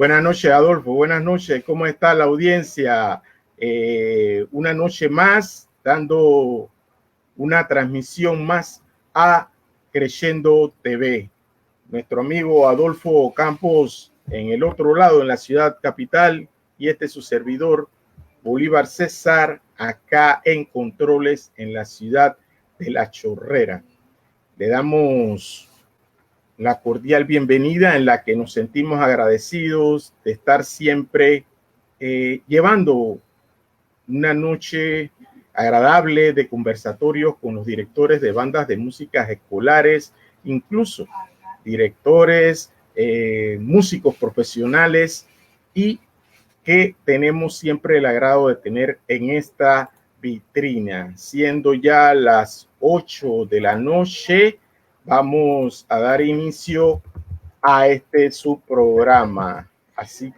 Buenas noches, Adolfo. Buenas noches. ¿Cómo está la audiencia? Una noche más, dando una transmisión más a Creyendo TV. Nuestro amigo Adolfo Campos en el otro lado, en la ciudad capital, y este es su servidor, Bolívar César, acá en Controles, en la ciudad de La Chorrera. Le damos la cordial bienvenida en la que nos sentimos agradecidos de estar siempre llevando una noche agradable de conversatorios con los directores de bandas de músicas escolares, incluso directores, músicos profesionales, y que tenemos siempre el agrado de tener en esta vitrina. Siendo ya las 8 de la noche, vamos a dar inicio a este subprograma. Así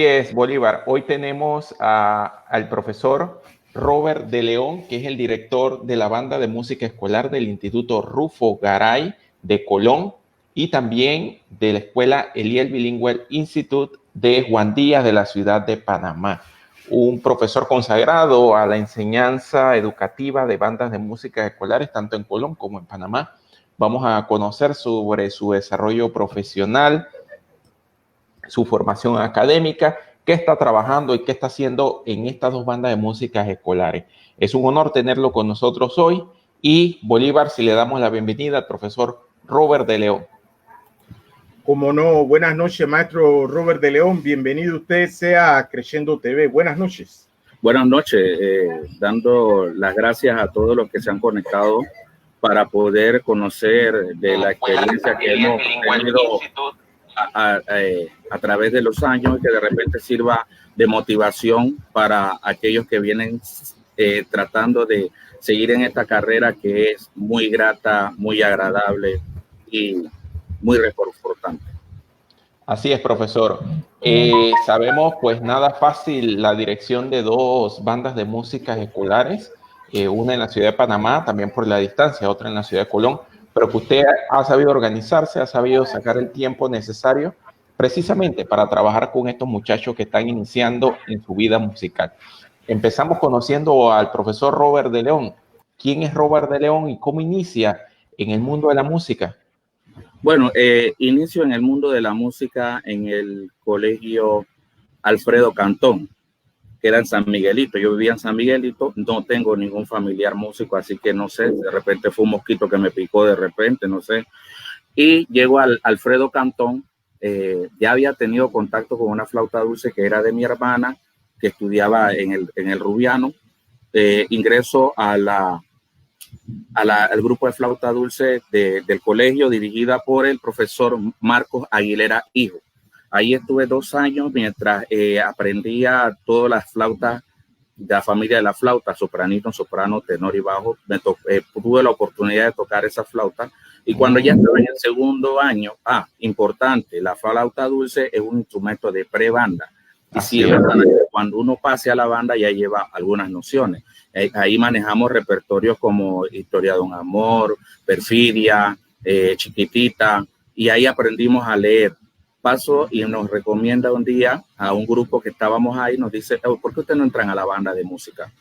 es, Bolívar. Hoy tenemos al profesor Robert de León, que es el director de la banda de música escolar del Instituto Rufo Garay de Colón y también de la escuela Eliel Bilingual Institute de Juan Díaz de la ciudad de Panamá. Un profesor consagrado a la enseñanza educativa de bandas de música escolares, tanto en Colón como en Panamá. Vamos a conocer sobre su desarrollo profesional, su formación académica, qué está trabajando y qué está haciendo en estas dos bandas de músicas escolares. Es un honor tenerlo con nosotros hoy. Y Bolívar, si le damos la bienvenida al profesor Robert de León. Como no, buenas noches, maestro Robert de León. Bienvenido usted sea a Creyendo TV. Buenas noches. Buenas noches, dando las gracias a todos los que se han conectado para poder conocer de la experiencia que hemos tenido a través de los años y que de repente sirva de motivación para aquellos que vienen tratando de seguir en esta carrera que es muy grata, muy agradable y muy reconfortante. Así es, profesor. Sabemos, pues, nada fácil la dirección de dos bandas de músicas escolares, una en la ciudad de Panamá, también por la distancia, otra en la ciudad de Colón, pero que usted ha sabido organizarse, ha sabido sacar el tiempo necesario precisamente para trabajar con estos muchachos que están iniciando en su vida musical. Empezamos conociendo al profesor Robert de León. ¿Quién es Robert de León y cómo inicia en el mundo de la música? Bueno, inicio en el mundo de la música en el colegio Alfredo Cantón, que era en San Miguelito. Yo vivía en San Miguelito, no tengo ningún familiar músico, así que no sé, de repente fue un mosquito que me picó de repente, no sé. Y llego al Alfredo Cantón, ya había tenido contacto con una flauta dulce que era de mi hermana, que estudiaba en el Rubiano. Ingreso al grupo de flauta dulce del colegio, dirigida por el profesor Marcos Aguilera Hijo. Ahí estuve 2 años mientras aprendía todas las flautas de la familia de la flauta, sopranito, soprano, tenor y bajo. Tuve la oportunidad de tocar esa flauta. Y cuando ya estaba en el segundo año, importante, la flauta dulce es un instrumento de pre-banda. Y sí, cuando uno pase a la banda ya lleva algunas nociones. Ahí manejamos repertorios como Historia de un Amor, Perfidia, Chiquitita, y ahí aprendimos a leer. Paso y nos recomienda un día a un grupo que estábamos ahí, nos dice, ¿por qué ustedes no entran a la banda de música?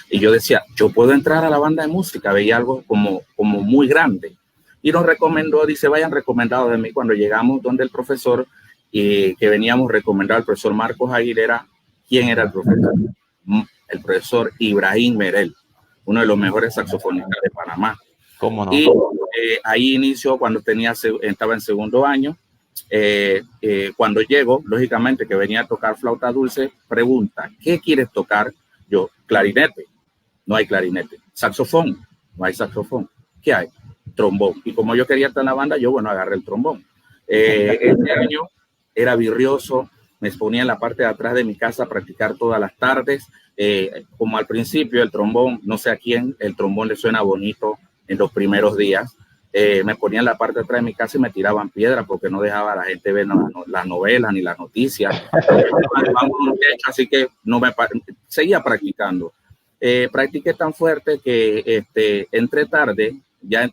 Y yo decía, yo puedo entrar a la banda de música, veía algo como muy grande. Y nos recomendó, dice, vayan recomendados de mí. Cuando llegamos donde el profesor, que veníamos recomendado al profesor Marcos Aguilera. ¿Quién era el profesor? El profesor Ibrahim Merel, uno de los mejores saxofonistas de Panamá. ¿Cómo no? Y ahí inició cuando estaba en segundo año. Cuando llego, lógicamente que venía a tocar flauta dulce, pregunta, ¿qué quieres tocar? Yo, clarinete. No hay clarinete. Saxofón. No hay saxofón. ¿Qué hay? Trombón. Y como yo quería estar en la banda, yo, agarré el trombón. Este año era virrioso, me ponía en la parte de atrás de mi casa a practicar todas las tardes. Como al principio el trombón, no sé a quién, el trombón le suena bonito en los primeros días. Me ponía en la parte de atrás de mi casa y me tiraban piedras porque no dejaba a la gente ver las novelas ni las noticias. Así que seguía practicando. Practiqué tan fuerte que entré tarde, ya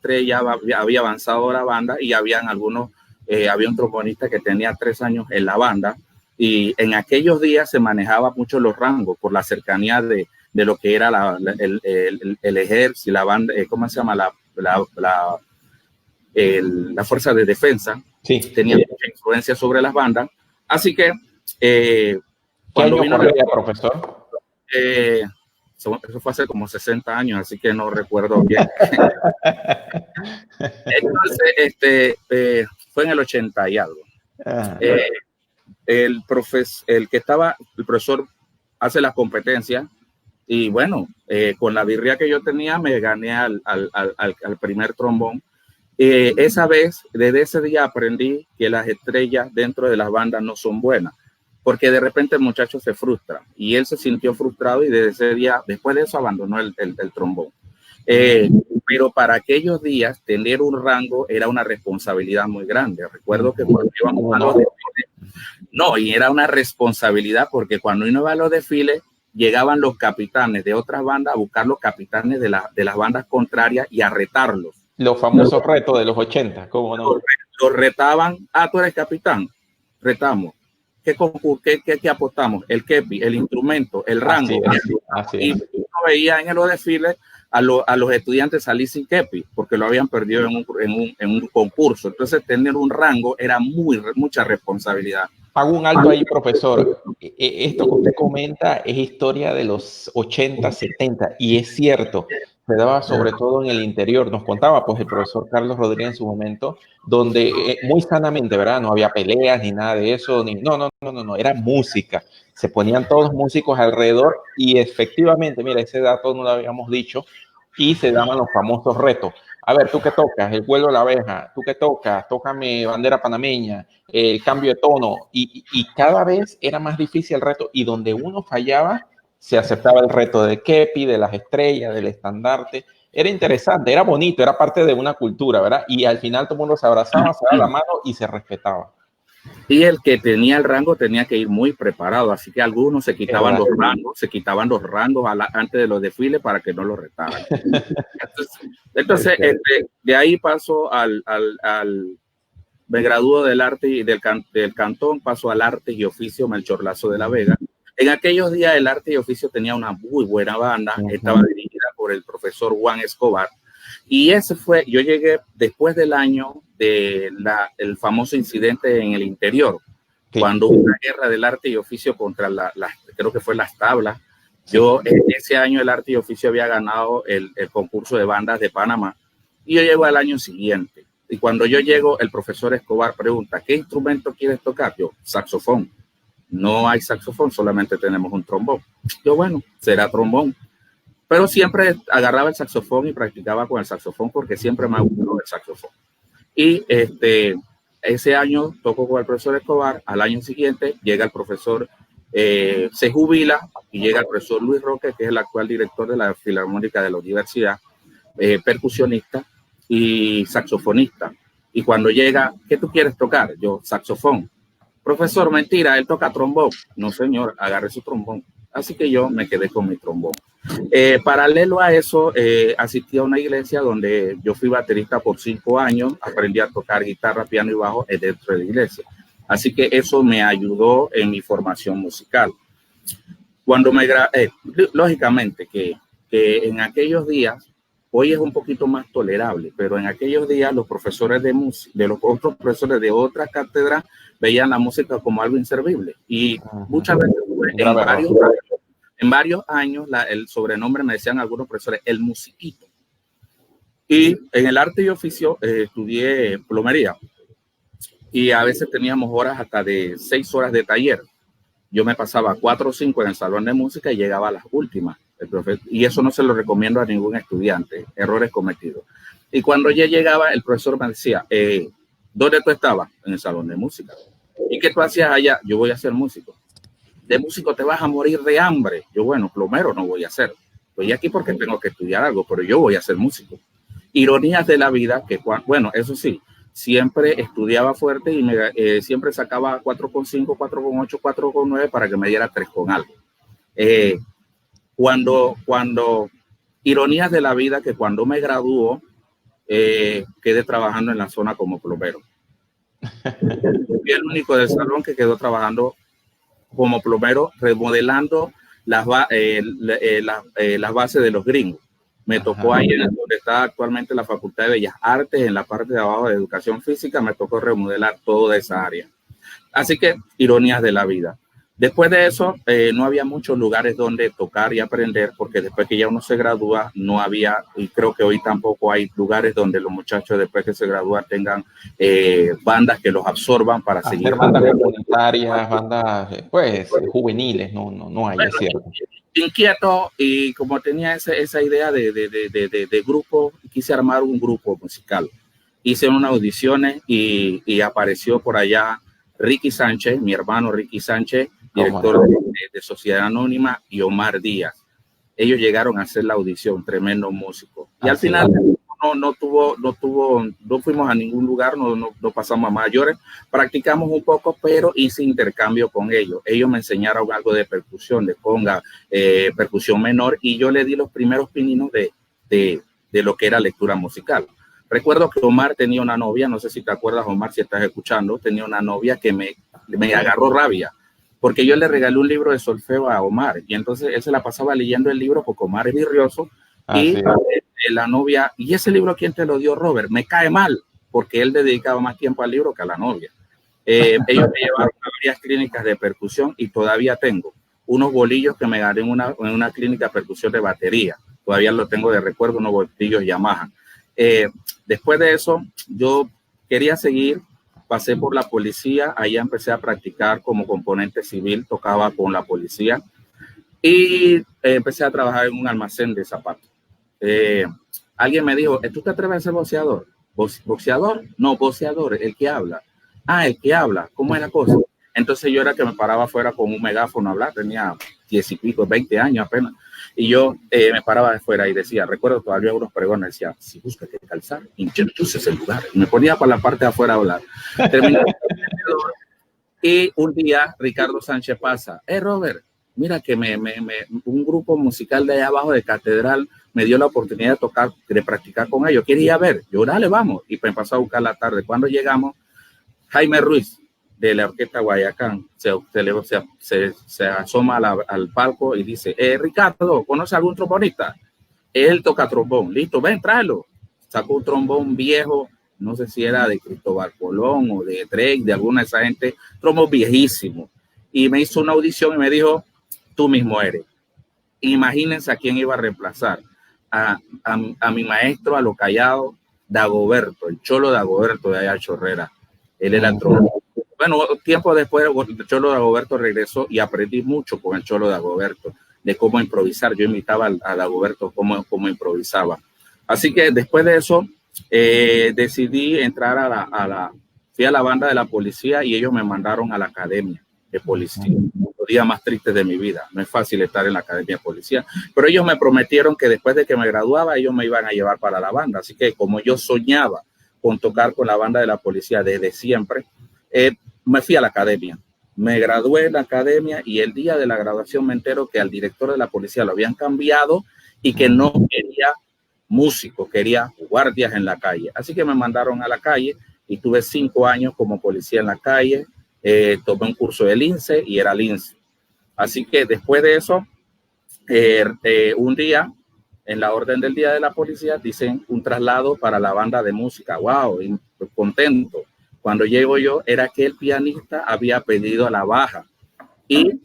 había avanzado la banda y había un trombonista que tenía 3 años en la banda Y en aquellos días se manejaba mucho los rangos por la cercanía de lo que era el ejército y la banda, ¿cómo se llama? La fuerza de defensa. Sí. Tenía mucha influencia sobre las bandas. Así que cuando vino corría, profesor? Eso fue hace como 60 años, así que no recuerdo bien. Entonces, fue en el 80 y algo. El profesor hace la competencia y bueno, con la birria que yo tenía me gané al primer trombón. Esa vez, desde ese día aprendí que las estrellas dentro de las bandas no son buenas, porque de repente el muchacho se frustra y él se sintió frustrado y desde ese día, después de eso, abandonó el trombón. Pero para aquellos días tener un rango era una responsabilidad muy grande. Recuerdo que cuando íbamos a los desfiles, y era una responsabilidad porque cuando uno iba a los desfiles llegaban los capitanes de otras bandas a buscar los capitanes de las bandas contrarias y a retarlos. Los famosos retos de los 80, ¿cómo no? Los retaban. Tú eres capitán, retamos. ¿Qué apostamos? El kepi, el instrumento, el rango. Así y uno veía en los desfiles a los estudiantes salir sin kepi porque lo habían perdido en un concurso. Entonces tener un rango era mucha responsabilidad. Hago un alto ahí, profesor. Esto que usted comenta es historia de los 80, 70 y es cierto. Se daba sobre todo en el interior. Nos contaba pues el profesor Carlos Rodríguez en su momento, donde muy sanamente, ¿verdad? No había peleas ni nada de eso. No, era música. Se ponían todos los músicos alrededor y efectivamente, mira, ese dato no lo habíamos dicho, y se daban los famosos retos. A ver, ¿tú qué tocas? El vuelo de la abeja. ¿Tú qué tocas? Tócame bandera panameña, el cambio de tono. Y cada vez era más difícil el reto. Y donde uno fallaba, se aceptaba el reto del kepi, de las estrellas, del estandarte. Era interesante, era bonito, era parte de una cultura, ¿verdad? Y al final todo el mundo se abrazaba, se daba la mano y se respetaba. Y el que tenía el rango tenía que ir muy preparado, así que algunos se quitaban los rangos antes de los desfiles para que no los retaran. Entonces de ahí paso me graduó del arte y del cantón, paso al arte y oficio Melchor Lazo de la Vega. En aquellos días el arte y oficio tenía una muy buena banda, estaba dirigida por el profesor Juan Escobar. Y yo llegué después del año del famoso incidente en el interior, cuando hubo una guerra del arte y oficio contra creo que fue Las Tablas. Yo ese año el arte y oficio había ganado el concurso de bandas de Panamá y yo llego al año siguiente. Y cuando yo llego, el profesor Escobar pregunta, ¿qué instrumento quieres tocar? Yo, saxofón. No hay saxofón, solamente tenemos un trombón. Yo, bueno, será trombón. Pero siempre agarraba el saxofón y practicaba con el saxofón porque siempre me ha gustado el saxofón. Y ese año toco con el profesor Escobar. Al año siguiente llega el profesor, se jubila y llega el profesor Luis Roque, que es el actual director de la Filarmónica de la Universidad, percusionista y saxofonista. Y cuando llega, ¿qué tú quieres tocar? Yo, saxofón. Profesor, mentira, él toca trombón. No, señor, agarre su trombón. Así que yo me quedé con mi trombón. Paralelo a eso, asistí a una iglesia donde yo fui baterista por 5 años, aprendí a tocar guitarra, piano y bajo dentro de la iglesia. Así que eso me ayudó en mi formación musical. Cuando lógicamente que en aquellos días, hoy es un poquito más tolerable, pero en aquellos días los profesores de los otros profesores de otras cátedras veían la música como algo inservible. Y muchas veces en varios años el sobrenombre me decían algunos profesores, el musiquito. Y en el arte y oficio estudié plomería y a veces teníamos horas hasta de 6 horas de taller. Yo me pasaba 4 o 5 en el salón de música y llegaba a las últimas. Y eso no se lo recomiendo a ningún estudiante, errores cometidos. Y cuando ya llegaba, el profesor me decía, ¿dónde tú estabas? En el salón de música. ¿Y qué tú hacías allá? Yo voy a ser músico. De músico te vas a morir de hambre. Yo, bueno, plomero no voy a ser. Estoy aquí porque tengo que estudiar algo, pero yo voy a ser músico. Ironías de la vida que, bueno, eso sí, siempre estudiaba fuerte y siempre sacaba 4,5, 4,8, 4,9 para que me diera 3 con algo. Cuando ironías de la vida que cuando me graduó, quedé trabajando en la zona como plomero. Fui el único del salón que quedó trabajando como plomero remodelando las bases de los gringos. Me tocó ahí en donde está actualmente la Facultad de Bellas Artes, en la parte de abajo de Educación Física, me tocó remodelar toda esa área. Así que ironías de la vida. Después de eso, no había muchos lugares donde tocar y aprender, porque después que ya uno se gradúa, no había, y creo que hoy tampoco hay lugares donde los muchachos después que se gradúan tengan bandas que los absorban para seguir. Bandas comunitarias, bandas pues juveniles, no hay, bueno, es cierto. Inquieto, y como tenía esa idea de grupo, quise armar un grupo musical. Hice unas audiciones y apareció por allá Ricky Sánchez, mi hermano Ricky Sánchez, director de Sociedad Anónima, y Omar Díaz. Ellos llegaron a hacer la audición, tremendo músico. Y al final no fuimos a ningún lugar, no pasamos a mayores, practicamos un poco, pero hice intercambio con ellos. Ellos me enseñaron algo de percusión, de conga, percusión menor, y yo le di los primeros pininos de lo que era lectura musical. Recuerdo que Omar tenía una novia, no sé si te acuerdas, Omar, si estás escuchando, tenía una novia que me agarró rabia, porque yo le regalé un libro de solfeo a Omar, y entonces él se la pasaba leyendo el libro porque Omar es virrioso, y la novia, ¿y ese libro quién te lo dio, Robert? Me cae mal, porque él dedicaba más tiempo al libro que a la novia. Ellos me llevaron a varias clínicas de percusión, y todavía tengo unos bolillos que me gané en una clínica de percusión de batería, todavía lo tengo de recuerdo, unos bolillos Yamaha. Después de eso, yo quería seguir, pasé por la policía, allá empecé a practicar como componente civil, tocaba con la policía, y empecé a trabajar en un almacén de zapatos. Alguien me dijo, ¿tú te atreves a ser boxeador? ¿Boxeador? No, boxeador, el que habla. Ah, el que habla, ¿cómo es la cosa? Entonces yo era que me paraba afuera con un megáfono a hablar, tenía 10 y pico, 20 años apenas. Y yo me paraba de fuera y decía, recuerdo todavía unos pregones, decía, si buscas que calzar, introduces el lugar. Y me ponía para la parte de afuera a hablar. Terminé y un día Ricardo Sánchez pasa, Robert, mira que un grupo musical de allá abajo de Catedral me dio la oportunidad de tocar, de practicar con ellos. ¿Quieres ir a ver? Yo, dale, vamos. Y me pasó a buscar la tarde. Cuando llegamos, Jaime Ruiz, de la Orquesta Guayacán, se asoma al palco y dice, Ricardo, ¿conoce algún trombonista? Él toca trombón. Listo, ven, tráelo. Sacó un trombón viejo, no sé si era de Cristóbal Colón o de Drake, de alguna de esa gente, trombón viejísimo. Y me hizo una audición y me dijo, tú mismo eres. Imagínense a quién iba a reemplazar. A mi maestro, a lo callado, Dagoberto, el Cholo Dagoberto de allá Chorrera. Él era el trombón. Bueno, tiempo después el Cholo Dagoberto regresó y aprendí mucho con el Cholo Dagoberto de cómo improvisar. Yo imitaba a Dagoberto cómo improvisaba. Así que después de eso decidí entrar fui a la banda de la policía y ellos me mandaron a la academia de policía. Los días más tristes de mi vida. No es fácil estar en la academia de policía, pero ellos me prometieron que después de que me graduaba ellos me iban a llevar para la banda. Así que como yo soñaba con tocar con la banda de la policía desde siempre, me fui a la academia, me gradué en la academia y el día de la graduación me entero que al director de la policía lo habían cambiado y que no quería músicos, quería guardias en la calle. Así que me mandaron a la calle y tuve 5 años como policía en la calle, tomé un curso de lince y era lince. Así que después de eso, un día, en la orden del día de la policía, dicen un traslado para la banda de música. ¡Wow! Y contento. Cuando llego yo, era que el pianista había pedido la baja y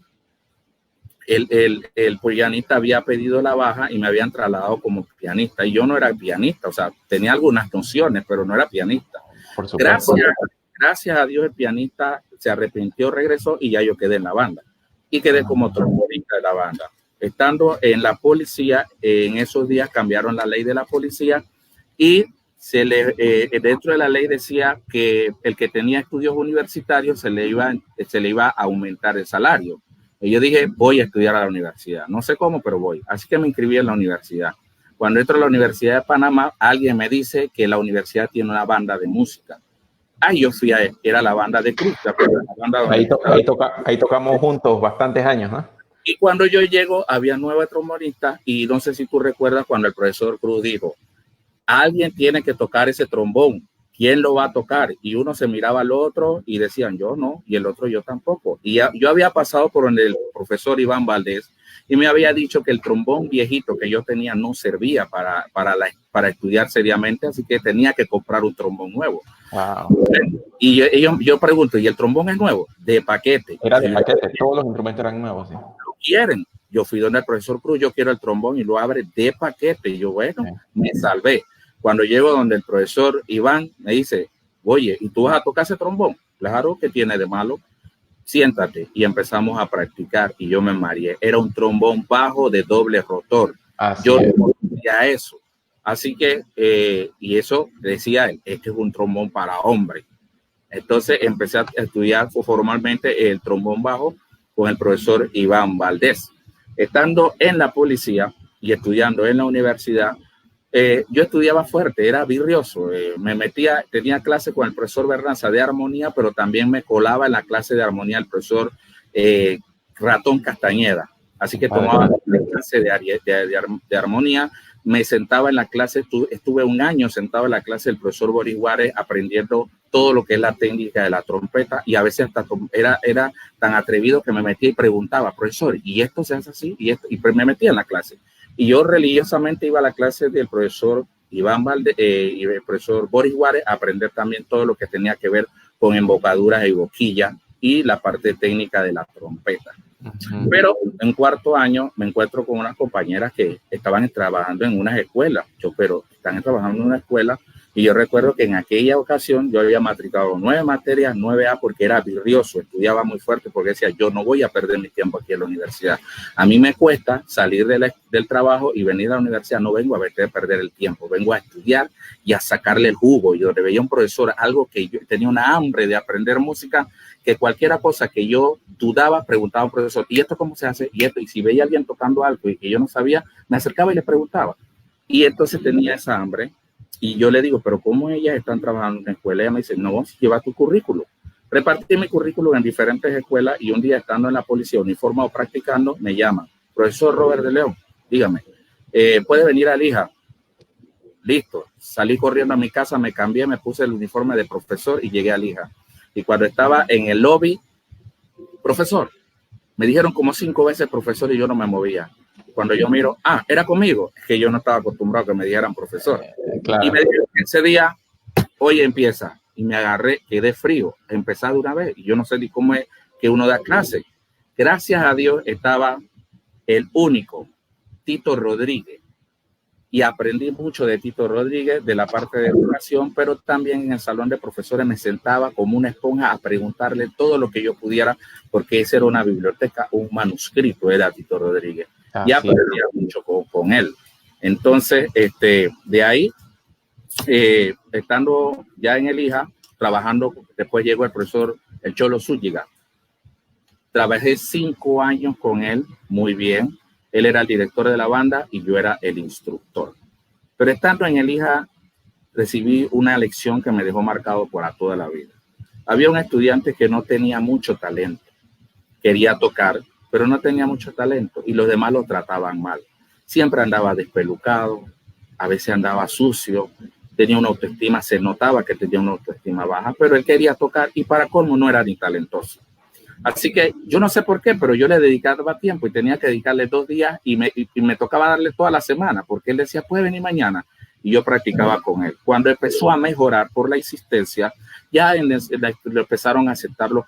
el pianista había pedido la baja y me habían trasladado como pianista. Y yo no era pianista, o sea, tenía algunas nociones, pero no era pianista. Por supuesto. Gracias a Dios el pianista se arrepintió, regresó y ya yo quedé en la banda. Y quedé como trombonista de la banda. Estando en la policía, en esos días cambiaron la ley de la policía y dentro de la ley decía que el que tenía estudios universitarios se le iba a aumentar el salario. Y yo dije, voy a estudiar a la universidad. No sé cómo, pero voy. Así que me inscribí en la universidad. Cuando entro a la Universidad de Panamá, alguien me dice que la universidad tiene una banda de música. Yo fui era la banda de Cruz. Ahí tocamos juntos bastantes años, ¿no? Y cuando yo llego, había 9 trombonistas y no sé si tú recuerdas cuando el profesor Cruz dijo, alguien tiene que tocar ese trombón. ¿quién lo va a tocar? Y uno se miraba al otro y decían, yo no, y el otro yo tampoco. Y yo había pasado por donde el profesor Iván Valdés y me había dicho que el trombón viejito que yo tenía no servía para estudiar seriamente, así que tenía que comprar un trombón nuevo. Wow. Y yo pregunto, ¿y el trombón es nuevo? De paquete. Era de paquete, todos los instrumentos eran nuevos. ¿Sí? Lo quieren. Yo fui donde el profesor Cruz, yo quiero el trombón, y lo abre de paquete. Y yo, bueno, me salvé. Cuando llego donde el profesor Iván me dice, oye, ¿y tú vas a tocar ese trombón? Claro, ¿qué tiene de malo? Siéntate. Y empezamos a practicar y yo me mareé. Era un trombón bajo de doble rotor. Yo no conocía eso. Así que, y eso decía él, este es un trombón para hombres. Entonces empecé a estudiar formalmente el trombón bajo con el profesor Iván Valdés. Estando en la policía y estudiando en la universidad, yo estudiaba fuerte, era virrioso. Me metía, tenía clase con el profesor Berranza de armonía, pero también me colaba en la clase de armonía el profesor Ratón Castañeda. Así que tomaba la clase de armonía, me sentaba en la clase, estuve un año sentado en la clase del profesor Boris Juárez aprendiendo todo lo que es la técnica de la trompeta, y a veces hasta era tan atrevido que me metía y preguntaba, profesor, ¿y esto se hace así? Y me metía en la clase. Y yo religiosamente iba a la clase del profesor Iván Valdés y el profesor Boris Juárez a aprender también todo lo que tenía que ver con embocaduras y boquilla y la parte técnica de la trompeta. Pero en cuarto año me encuentro con unas compañeras que estaban trabajando en unas escuelas. Pero están trabajando en una escuela, y yo recuerdo que en aquella ocasión yo había matriculado 9 materias, 9A, porque era virrioso, estudiaba muy fuerte, porque decía, yo no voy a perder mi tiempo aquí en la universidad. A mí me cuesta salir del trabajo y venir a la universidad, no vengo a perder el tiempo, vengo a estudiar y a sacarle el jugo. Y donde veía un profesor, algo que yo tenía una hambre de aprender música, que cualquier cosa que yo dudaba, preguntaba al profesor, ¿y esto cómo se hace? Y esto, y si veía a alguien tocando algo y que yo no sabía, me acercaba y le preguntaba. Y entonces tenía esa hambre. Y yo le digo, pero ¿cómo ellas están trabajando en la escuela? Ella me dice, no, lleva tu currículum. Repartí mi currículum en diferentes escuelas, y un día estando en la policía uniformado practicando, me llaman, profesor Robert de León, dígame, ¿puede venir a Lija? Listo, salí corriendo a mi casa, me cambié, me puse el uniforme de profesor y llegué a Lija. Y cuando estaba en el lobby, profesor, me dijeron como 5 veces profesor y yo no me movía. Cuando yo miro, era conmigo, es que yo no estaba acostumbrado a que me dijeran profesor. Claro. Y me dijeron ese día, hoy empieza. Y me agarré, quedé frío, empezar de una vez. Y yo no sé ni cómo es que uno da clase. Gracias a Dios estaba el único, Tito Rodríguez. Y aprendí mucho de Tito Rodríguez, de la parte de educación, pero también en el salón de profesores me sentaba como una esponja a preguntarle todo lo que yo pudiera, porque esa era una biblioteca, un manuscrito era Tito Rodríguez. Ya aprendía mucho con él. Entonces, de ahí, estando ya en el IJA, trabajando, después llegó el profesor El Cholo Zúñiga. Trabajé 5 años con él, muy bien. Él era el director de la banda y yo era el instructor. Pero estando en el IJA, recibí una lección que me dejó marcado para toda la vida. Había un estudiante que no tenía mucho talento. Quería tocar, pero no tenía mucho talento, y los demás lo trataban mal. Siempre andaba despelucado, a veces andaba sucio, tenía una autoestima, se notaba que tenía una autoestima baja, pero él quería tocar y para colmo no era ni talentoso. Así que yo no sé por qué, pero yo le dedicaba tiempo y tenía que dedicarle 2 días y me tocaba darle toda la semana, porque él decía, puede venir mañana, y yo practicaba con él. Cuando empezó a mejorar por la insistencia, ya lo empezaron a aceptarlo,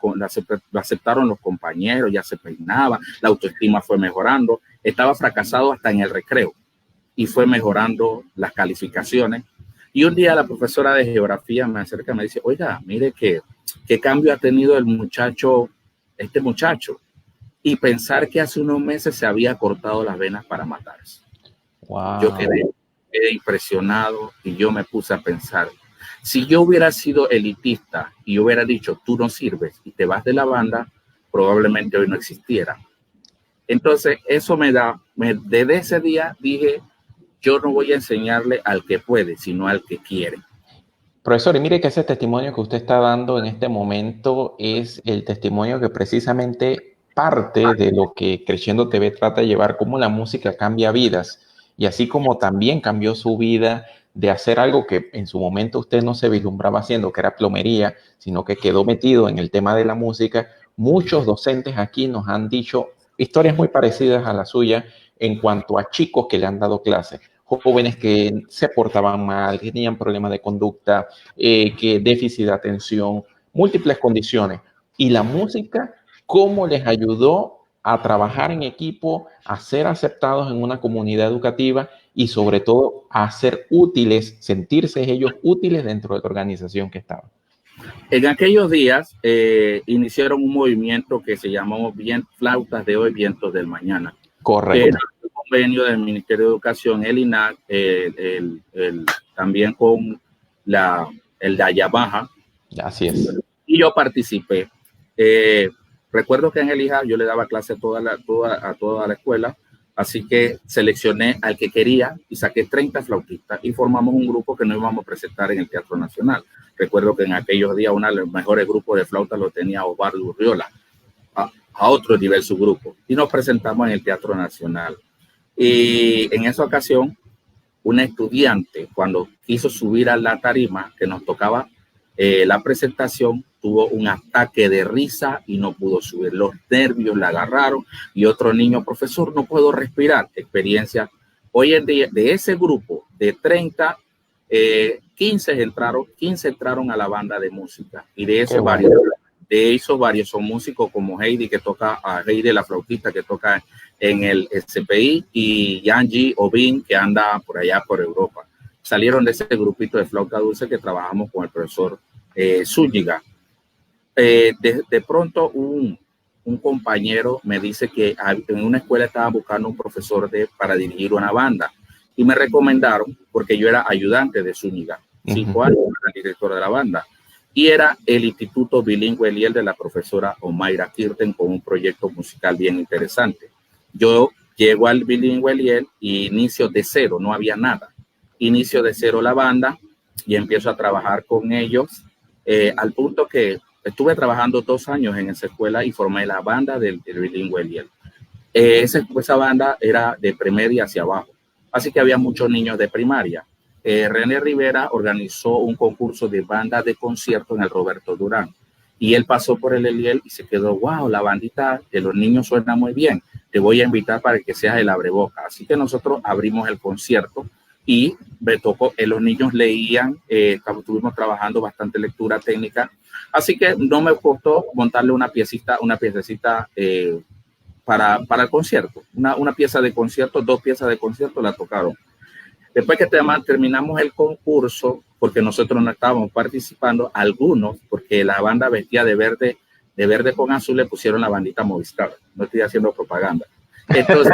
lo aceptaron los compañeros, ya se peinaba, la autoestima fue mejorando, estaba fracasado hasta en el recreo y fue mejorando las calificaciones. Y un día la profesora de geografía me acerca y me dice, oiga, mire qué cambio ha tenido este muchacho, y pensar que hace unos meses se había cortado las venas para matarse. Wow. Yo quedé impresionado y yo me puse a pensar, si yo hubiera sido elitista y hubiera dicho, tú no sirves y te vas de la banda, probablemente hoy no existiera. Entonces, eso desde ese día dije, yo no voy a enseñarle al que puede, sino al que quiere. Profesor, y mire que ese testimonio que usted está dando en este momento es el testimonio que precisamente parte de lo que Creciendo TV trata de llevar, cómo la música cambia vidas. Y así como también cambió su vida de hacer algo que en su momento usted no se vislumbraba haciendo, que era plomería, sino que quedó metido en el tema de la música. Muchos docentes aquí nos han dicho historias muy parecidas a la suya en cuanto a chicos que le han dado clases, jóvenes que se portaban mal, que tenían problemas de conducta, que déficit de atención, múltiples condiciones. Y la música, ¿cómo les ayudó a trabajar en equipo, a ser aceptados en una comunidad educativa y sobre todo a ser útiles, sentirse ellos útiles dentro de la organización que estaban? En aquellos días iniciaron un movimiento que se llamó Flautas de Hoy, Vientos del Mañana. Correcto. El convenio del Ministerio de Educación, el INAC, también con el de Yamaha. Así es. Y yo participé. Recuerdo que en el IJA yo le daba clase a toda la escuela, así que seleccioné al que quería y saqué 30 flautistas y formamos un grupo que nos íbamos a presentar en el Teatro Nacional. Recuerdo que en aquellos días uno de los mejores grupos de flauta lo tenía Osvaldo Urriola, a otro nivel su grupo, y nos presentamos en el Teatro Nacional. Y en esa ocasión, una estudiante, cuando quiso subir a la tarima que nos tocaba la presentación, tuvo un ataque de risa y no pudo subir. Los nervios la agarraron y otro niño, profesor, no puedo respirar. Experiencia. Hoy en día, de ese grupo de 30, 15 entraron a la banda de música y de esos varios son músicos como Heidi, que toca a Heidi, la flautista que toca en el SPI, y Yanji Obin, que anda por allá por Europa. Salieron de ese grupito de flauta dulce que trabajamos con el profesor Zúñiga. De pronto un compañero me dice que en una escuela estaba buscando un profesor para dirigir una banda y me recomendaron, porque yo era ayudante de Zúñiga, 5 años, era el director de la banda, y era el Instituto Bilingüe Eliel de la profesora Omaira Kirten con un proyecto musical bien interesante. Yo llego al Bilingüe Eliel y inicio de cero, no había nada. Inicio de cero la banda y empiezo a trabajar con ellos al punto que estuve trabajando 2 años en esa escuela y formé la banda del Bilingüe Eliel. Esa banda era de primaria hacia abajo, así que había muchos niños de primaria. René Rivera organizó un concurso de banda de concierto en el Roberto Durán y él pasó por el Eliel y se quedó, wow, la bandita de los niños suena muy bien, te voy a invitar para que seas el abreboca. Así que nosotros abrimos el concierto y me tocó, los niños leían, estuvimos trabajando bastante lectura técnica, así que no me costó montarle una piececita para el concierto, una pieza de concierto, 2 piezas de concierto la tocaron. Después que terminamos el concurso, porque nosotros no estábamos participando, algunos, porque la banda vestía de verde con azul, le pusieron la bandita Movistar. No estoy haciendo propaganda. Entonces,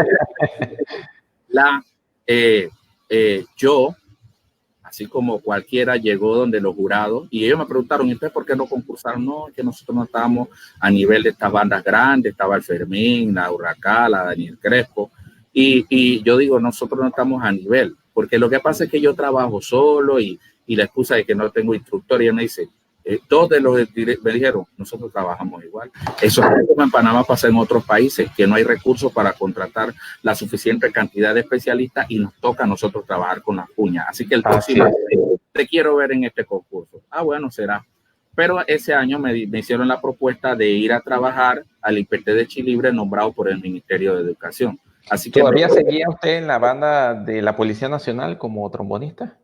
yo, así como cualquiera, llegó donde los jurados y ellos me preguntaron, ¿y ustedes por qué no concursaron? No, que nosotros no estábamos a nivel de estas bandas grandes, estaba el Fermín, la Huracán, la Daniel Crespo, y yo digo, nosotros no estamos a nivel, porque lo que pasa es que yo trabajo solo y la excusa de que no tengo instructor, y él me dice, todos de los me dijeron, nosotros trabajamos igual. Eso es como en Panamá pasa en otros países, que no hay recursos para contratar la suficiente cantidad de especialistas y nos toca a nosotros trabajar con las uñas. Así que el próximo te quiero ver en este concurso. Ah, bueno, será. Pero ese año me hicieron la propuesta de ir a trabajar al IPT de Chilibre, nombrado por el Ministerio de Educación. Así que ¿Todavía seguía usted en la banda de la Policía Nacional como trombonista?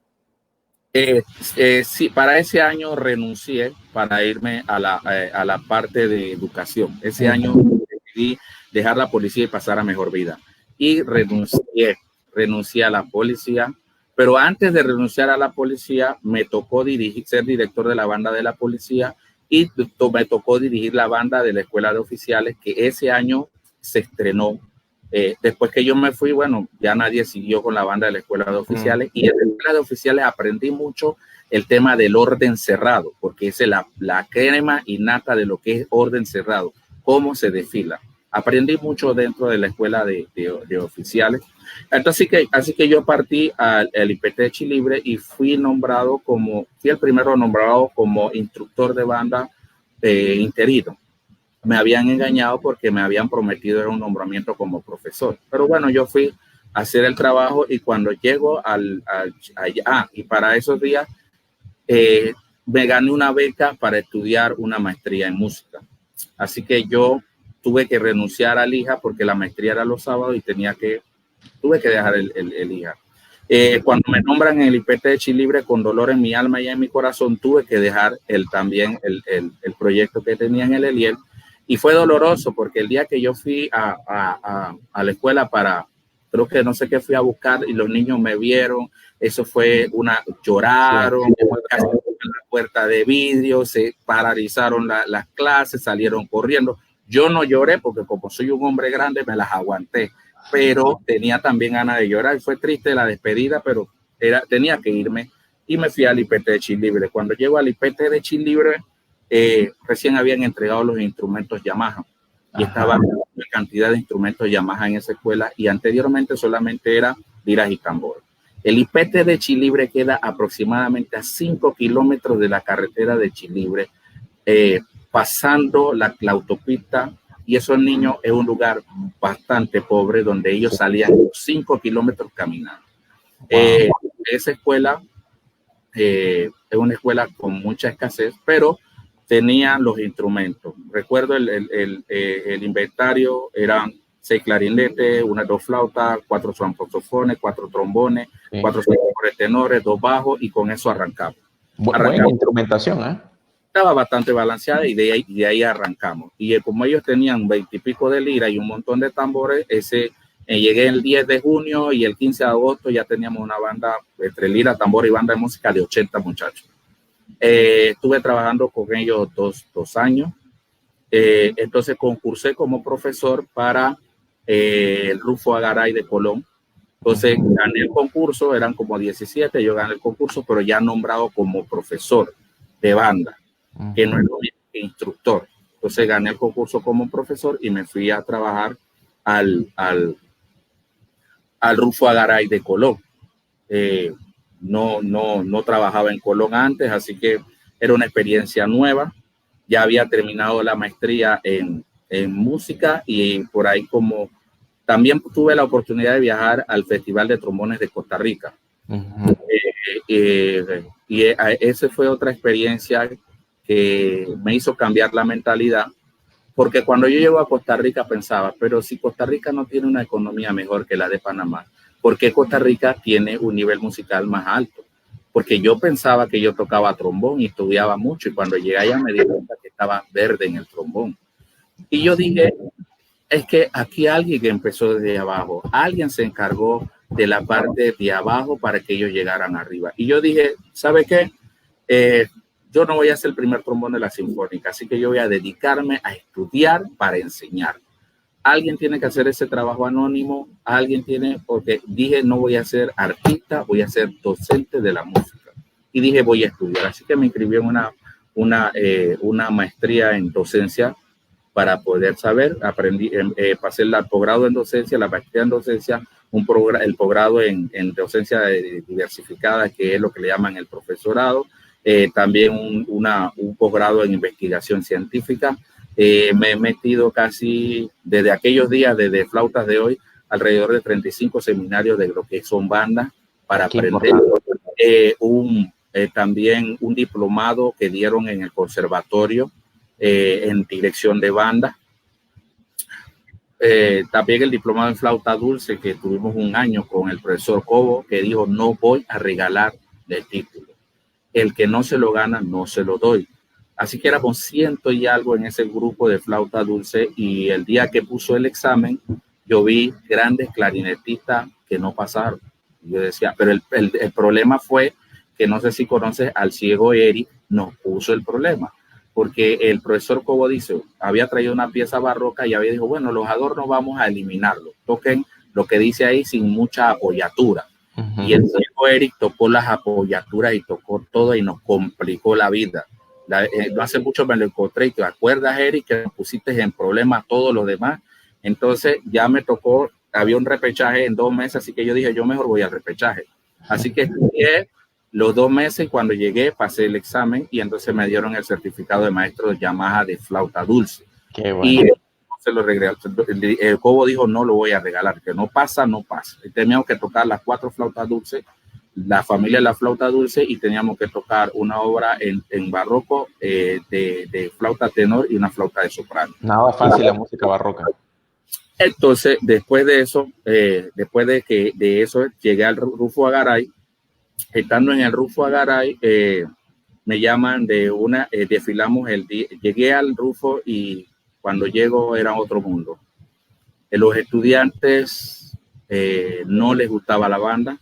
Sí, para ese año renuncié para irme a la parte de educación. Ese año decidí dejar la policía y pasar a mejor vida. Y renuncié a la policía. Pero antes de renunciar a la policía, me tocó ser director de la banda de la policía y me tocó dirigir la banda de la Escuela de Oficiales, que ese año se estrenó. Después que yo me fui, bueno, ya nadie siguió con la banda de la Escuela de Oficiales y en la Escuela de Oficiales aprendí mucho el tema del orden cerrado, porque es la crema innata de lo que es orden cerrado, cómo se desfila. Aprendí mucho dentro de la Escuela de Oficiales. Entonces, así que yo partí al IPT de Chilibre y fui el primero nombrado como instructor de banda interino. Me habían engañado porque me habían prometido un nombramiento como profesor. Pero bueno, yo fui hacer el trabajo, y cuando llego y para esos días me gané una beca para estudiar una maestría en música. Así que yo tuve que renunciar al IJA porque la maestría era los sábados y tuve que dejar el IJA. Cuando me nombran en el IPT de Chilibre, con dolor en mi alma y en mi corazón, tuve que dejar también el proyecto que tenía en el ELIEL, y fue doloroso porque el día que yo fui a la escuela creo que no sé qué fui a buscar, y los niños me vieron, eso fue lloraron, casi en la puerta de vidrio, se paralizaron las clases, salieron corriendo. Yo no lloré porque como soy un hombre grande me las aguanté, pero tenía también ganas de llorar. Fue triste la despedida, pero tenía que irme, y me fui al IPT de Chilibre. Cuando llego al IPT de Chilibre, recién habían entregado los instrumentos Yamaha, y estaba una cantidad de instrumentos Yamaha en esa escuela, y anteriormente solamente era liras y tambor. El IPT de Chilibre queda aproximadamente a 5 kilómetros de la carretera de Chilibre, pasando la autopista, y esos niños es un lugar bastante pobre donde ellos salían 5 kilómetros caminando. Esa escuela es una escuela con mucha escasez, pero tenía los instrumentos. Recuerdo el inventario eran 6 clarinetes, 2 flautas, 4 saxofones, 4 trombones, 4 saxofones tenores, 2 bajos, y con eso arrancamos. Buena instrumentación, ¿eh? Estaba bastante balanceada, y de ahí arrancamos. Y como ellos tenían 20 y pico de lira y un montón de tambores, llegué el 10 de junio y el 15 de agosto ya teníamos una banda entre lira, tambor y banda de música de 80 muchachos. Estuve trabajando con ellos dos años. Entonces concursé como profesor para el Rufo Garay de Colón. Entonces gané el concurso, eran como 17, yo gané el concurso, pero ya nombrado como profesor de banda, que no es lo mismo que instructor. Entonces gané el concurso como profesor y me fui a trabajar al Rufo Garay de Colón. No trabajaba en Colón antes, así que era una experiencia nueva. Ya había terminado la maestría en música, y por ahí también tuve la oportunidad de viajar al Festival de Trombones de Costa Rica. Esa fue otra experiencia que me hizo cambiar la mentalidad, porque cuando yo llego a Costa Rica pensaba, pero si Costa Rica no tiene una economía mejor que la de Panamá, ¿por qué Costa Rica tiene un nivel musical más alto? Porque yo pensaba que yo tocaba trombón y estudiaba mucho, y cuando llegué allá me di cuenta que estaba verde en el trombón. Y yo dije, es que aquí alguien empezó desde abajo, alguien se encargó de la parte de abajo para que ellos llegaran arriba. Y yo dije, ¿sabe qué? Yo no voy a ser el primer trombón de la Sinfónica, así que yo voy a dedicarme a estudiar para enseñar. Alguien tiene que hacer ese trabajo anónimo, porque dije, no voy a ser artista, voy a ser docente de la música. Y dije, voy a estudiar. Así que me inscribí en una maestría en docencia para poder saber. Pasé el posgrado en docencia, la maestría en docencia, el posgrado en docencia diversificada, que es lo que le llaman el profesorado. También un posgrado en investigación científica. Me he metido casi desde aquellos días, desde Flautas de Hoy, alrededor de 35 seminarios de lo que son bandas para aprender. También un diplomado que dieron en el conservatorio en dirección de banda. También el diplomado en flauta dulce, que tuvimos un año con el profesor Cobo, que dijo, no voy a regalar el título. El que no se lo gana, no se lo doy. Así que éramos 100 y algo en ese grupo de flauta dulce, y el día que puso el examen, yo vi grandes clarinetistas que no pasaron. Yo decía, pero el problema fue que, no sé si conoces al ciego Eric, nos puso el problema, porque el profesor Cobo dice, había traído una pieza barroca y había dicho, bueno, los adornos vamos a eliminarlos, toquen lo que dice ahí sin mucha apoyatura. Y el ciego Eric tocó las apoyaturas y tocó todo, y nos complicó la vida. No hace mucho me lo encontré y te acuerdas, Eric, que nos pusiste en problemas todos los demás. Entonces ya me tocó, había un repechaje en 2 meses, así que yo dije, yo mejor voy al repechaje. Así que estudié los 2 meses, y cuando llegué pasé el examen, y entonces me dieron el certificado de maestro de Yamaha de flauta dulce. Qué bueno. Y se lo regaló. El Cobo dijo, no lo voy a regalar, que no pasa, no pasa. Y teníamos que tocar las 4 flautas dulces, la familia de la flauta dulce, y teníamos que tocar una obra en barroco de flauta tenor y una flauta de soprano. Nada fácil la música barroca. Entonces, después de eso, llegué al Rufo Agaray. Estando en el Rufo Agaray, me llaman desfilamos llegué al Rufo y cuando llego era otro mundo. Los estudiantes no les gustaba la banda.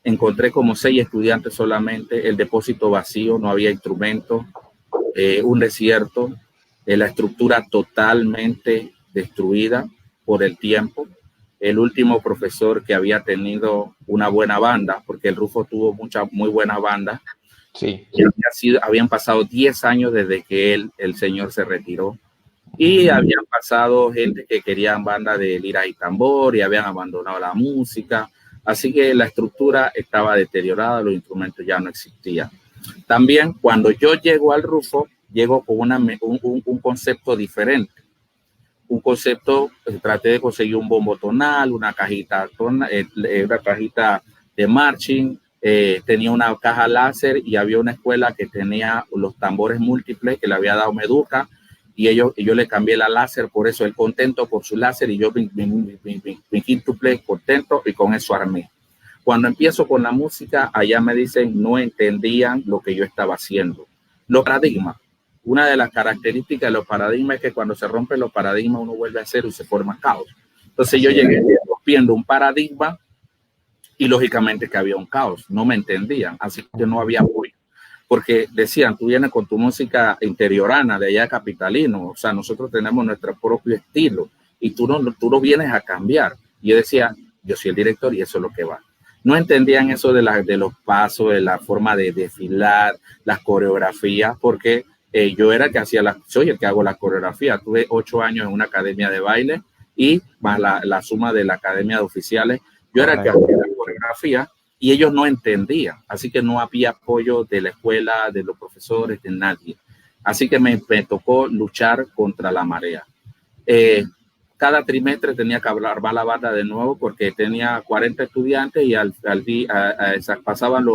Encontré como 6 estudiantes solamente, el depósito vacío, no había instrumentos, un desierto, la estructura totalmente destruida por el tiempo. El último profesor que había tenido una buena banda, porque el Rufo tuvo muy buena banda. Sí. Habían pasado 10 años desde que el señor se retiró. Y habían pasado gente que querían banda de lira y tambor y habían abandonado la música. Así que la estructura estaba deteriorada, los instrumentos ya no existían. También cuando yo llego al Rufo, llego con un concepto diferente. Un concepto, traté de conseguir un bombo tonal, una cajita de marching, tenía una caja láser y había una escuela que tenía los tambores múltiples que le había dado Meduca y yo le cambié la láser, por eso él contento por su láser y yo mi quíntuple contento y con eso armé. Cuando empiezo con la música, allá me dicen no entendían lo que yo estaba haciendo. Los paradigmas. Una de las características de los paradigmas es que cuando se rompen los paradigmas uno vuelve a cero y se forma caos. Entonces yo llegué rompiendo un paradigma y lógicamente que había un caos. No me entendían, así que no había apoyo. Porque decían, tú vienes con tu música interiorana de allá capitalino, o sea, nosotros tenemos nuestro propio estilo y tú no vienes a cambiar. Y yo decía, yo soy el director y eso es lo que va. No entendían eso de los pasos, de la forma de desfilar, las coreografías, porque yo era el que soy el que hago la coreografía. Tuve 8 años en una academia de baile y más la suma de la academia de oficiales. Yo era el que hacía la coreografía y ellos no entendían. Así que no había apoyo de la escuela, de los profesores, de nadie. Así que me tocó luchar contra la marea. Cada trimestre tenía que armar la banda de nuevo porque tenía 40 estudiantes y pasaban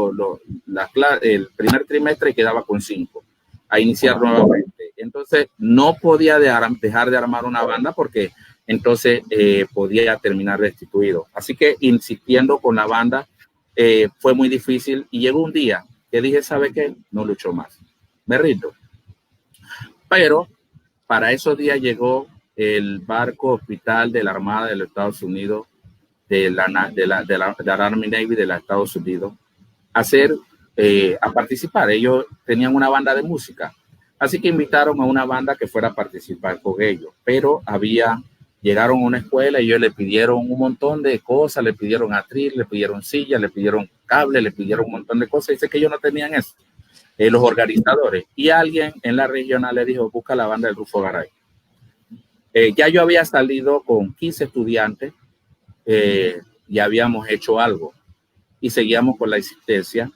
el primer trimestre y quedaba con 5 a iniciar nuevamente. Entonces no podía dejar de armar una banda porque entonces podía terminar destituido. Así que insistiendo con la banda fue muy difícil y llegó un día que dije, ¿sabe qué? No lucho más. Me rindo. Pero para esos días llegó el barco hospital de la Armada de los Estados Unidos, de la Army Navy de los Estados Unidos, a participar. Ellos tenían una banda de música, así que invitaron a una banda que fuera a participar con ellos, pero llegaron a una escuela y ellos le pidieron un montón de cosas, le pidieron atril, le pidieron sillas, le pidieron cable, le pidieron un montón de cosas, y dice que ellos no tenían eso, los organizadores, y alguien en la regional le dijo, busca la banda del Rufo Garay. Ya yo había salido con 15 estudiantes y habíamos hecho algo y seguíamos con la existencia.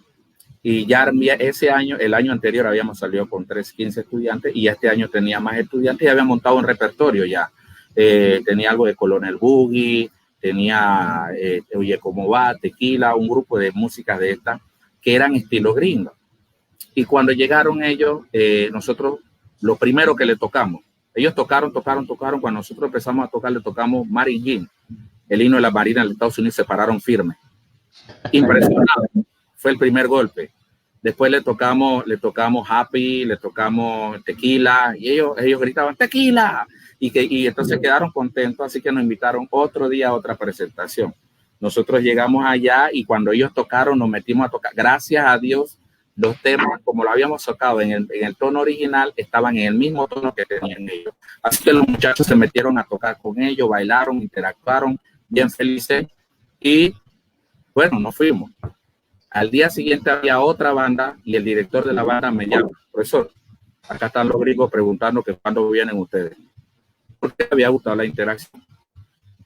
Y ya ese año, el año anterior habíamos salido con 15 estudiantes y este año tenía más estudiantes y había montado un repertorio ya. Tenía algo de Colonel Boogie, tenía Oye Cómo Va, Tequila, un grupo de músicas de estas que eran estilo gringo. Y cuando llegaron ellos, nosotros lo primero que le tocamos, ellos tocaron, cuando nosotros empezamos a tocar, le tocamos Mary Jean, el himno de la Marina de Estados Unidos, se pararon firmes. Impresionante. Fue el primer golpe. Después le tocamos Happy, le tocamos Tequila, y ellos gritaban Tequila, y entonces quedaron contentos, así que nos invitaron otro día a otra presentación. Nosotros llegamos allá y cuando ellos tocaron, nos metimos a tocar. Gracias a Dios, los temas, como lo habíamos tocado en el tono original, estaban en el mismo tono que tenían ellos. Así que los muchachos se metieron a tocar con ellos, bailaron, interactuaron, bien felices, y bueno, nos fuimos. Al día siguiente había otra banda y el director de la banda me llama, profesor, acá están los gringos preguntando que cuándo vienen ustedes. Porque había gustado la interacción.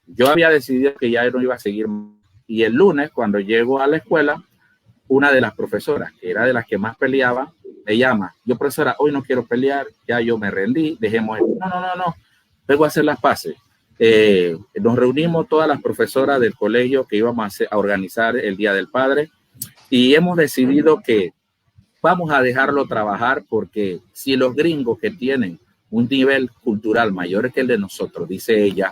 Yo había decidido que ya no iba a seguir. Y el lunes, cuando llego a la escuela, una de las profesoras, que era de las que más peleaba, me llama, yo profesora, hoy no quiero pelear, ya yo me rendí, dejemos esto. No, vengo a hacer las paces. Nos reunimos todas las profesoras del colegio que íbamos a organizar el Día del Padre y hemos decidido que vamos a dejarlo trabajar porque si los gringos que tienen un nivel cultural mayor que el de nosotros, dice ella,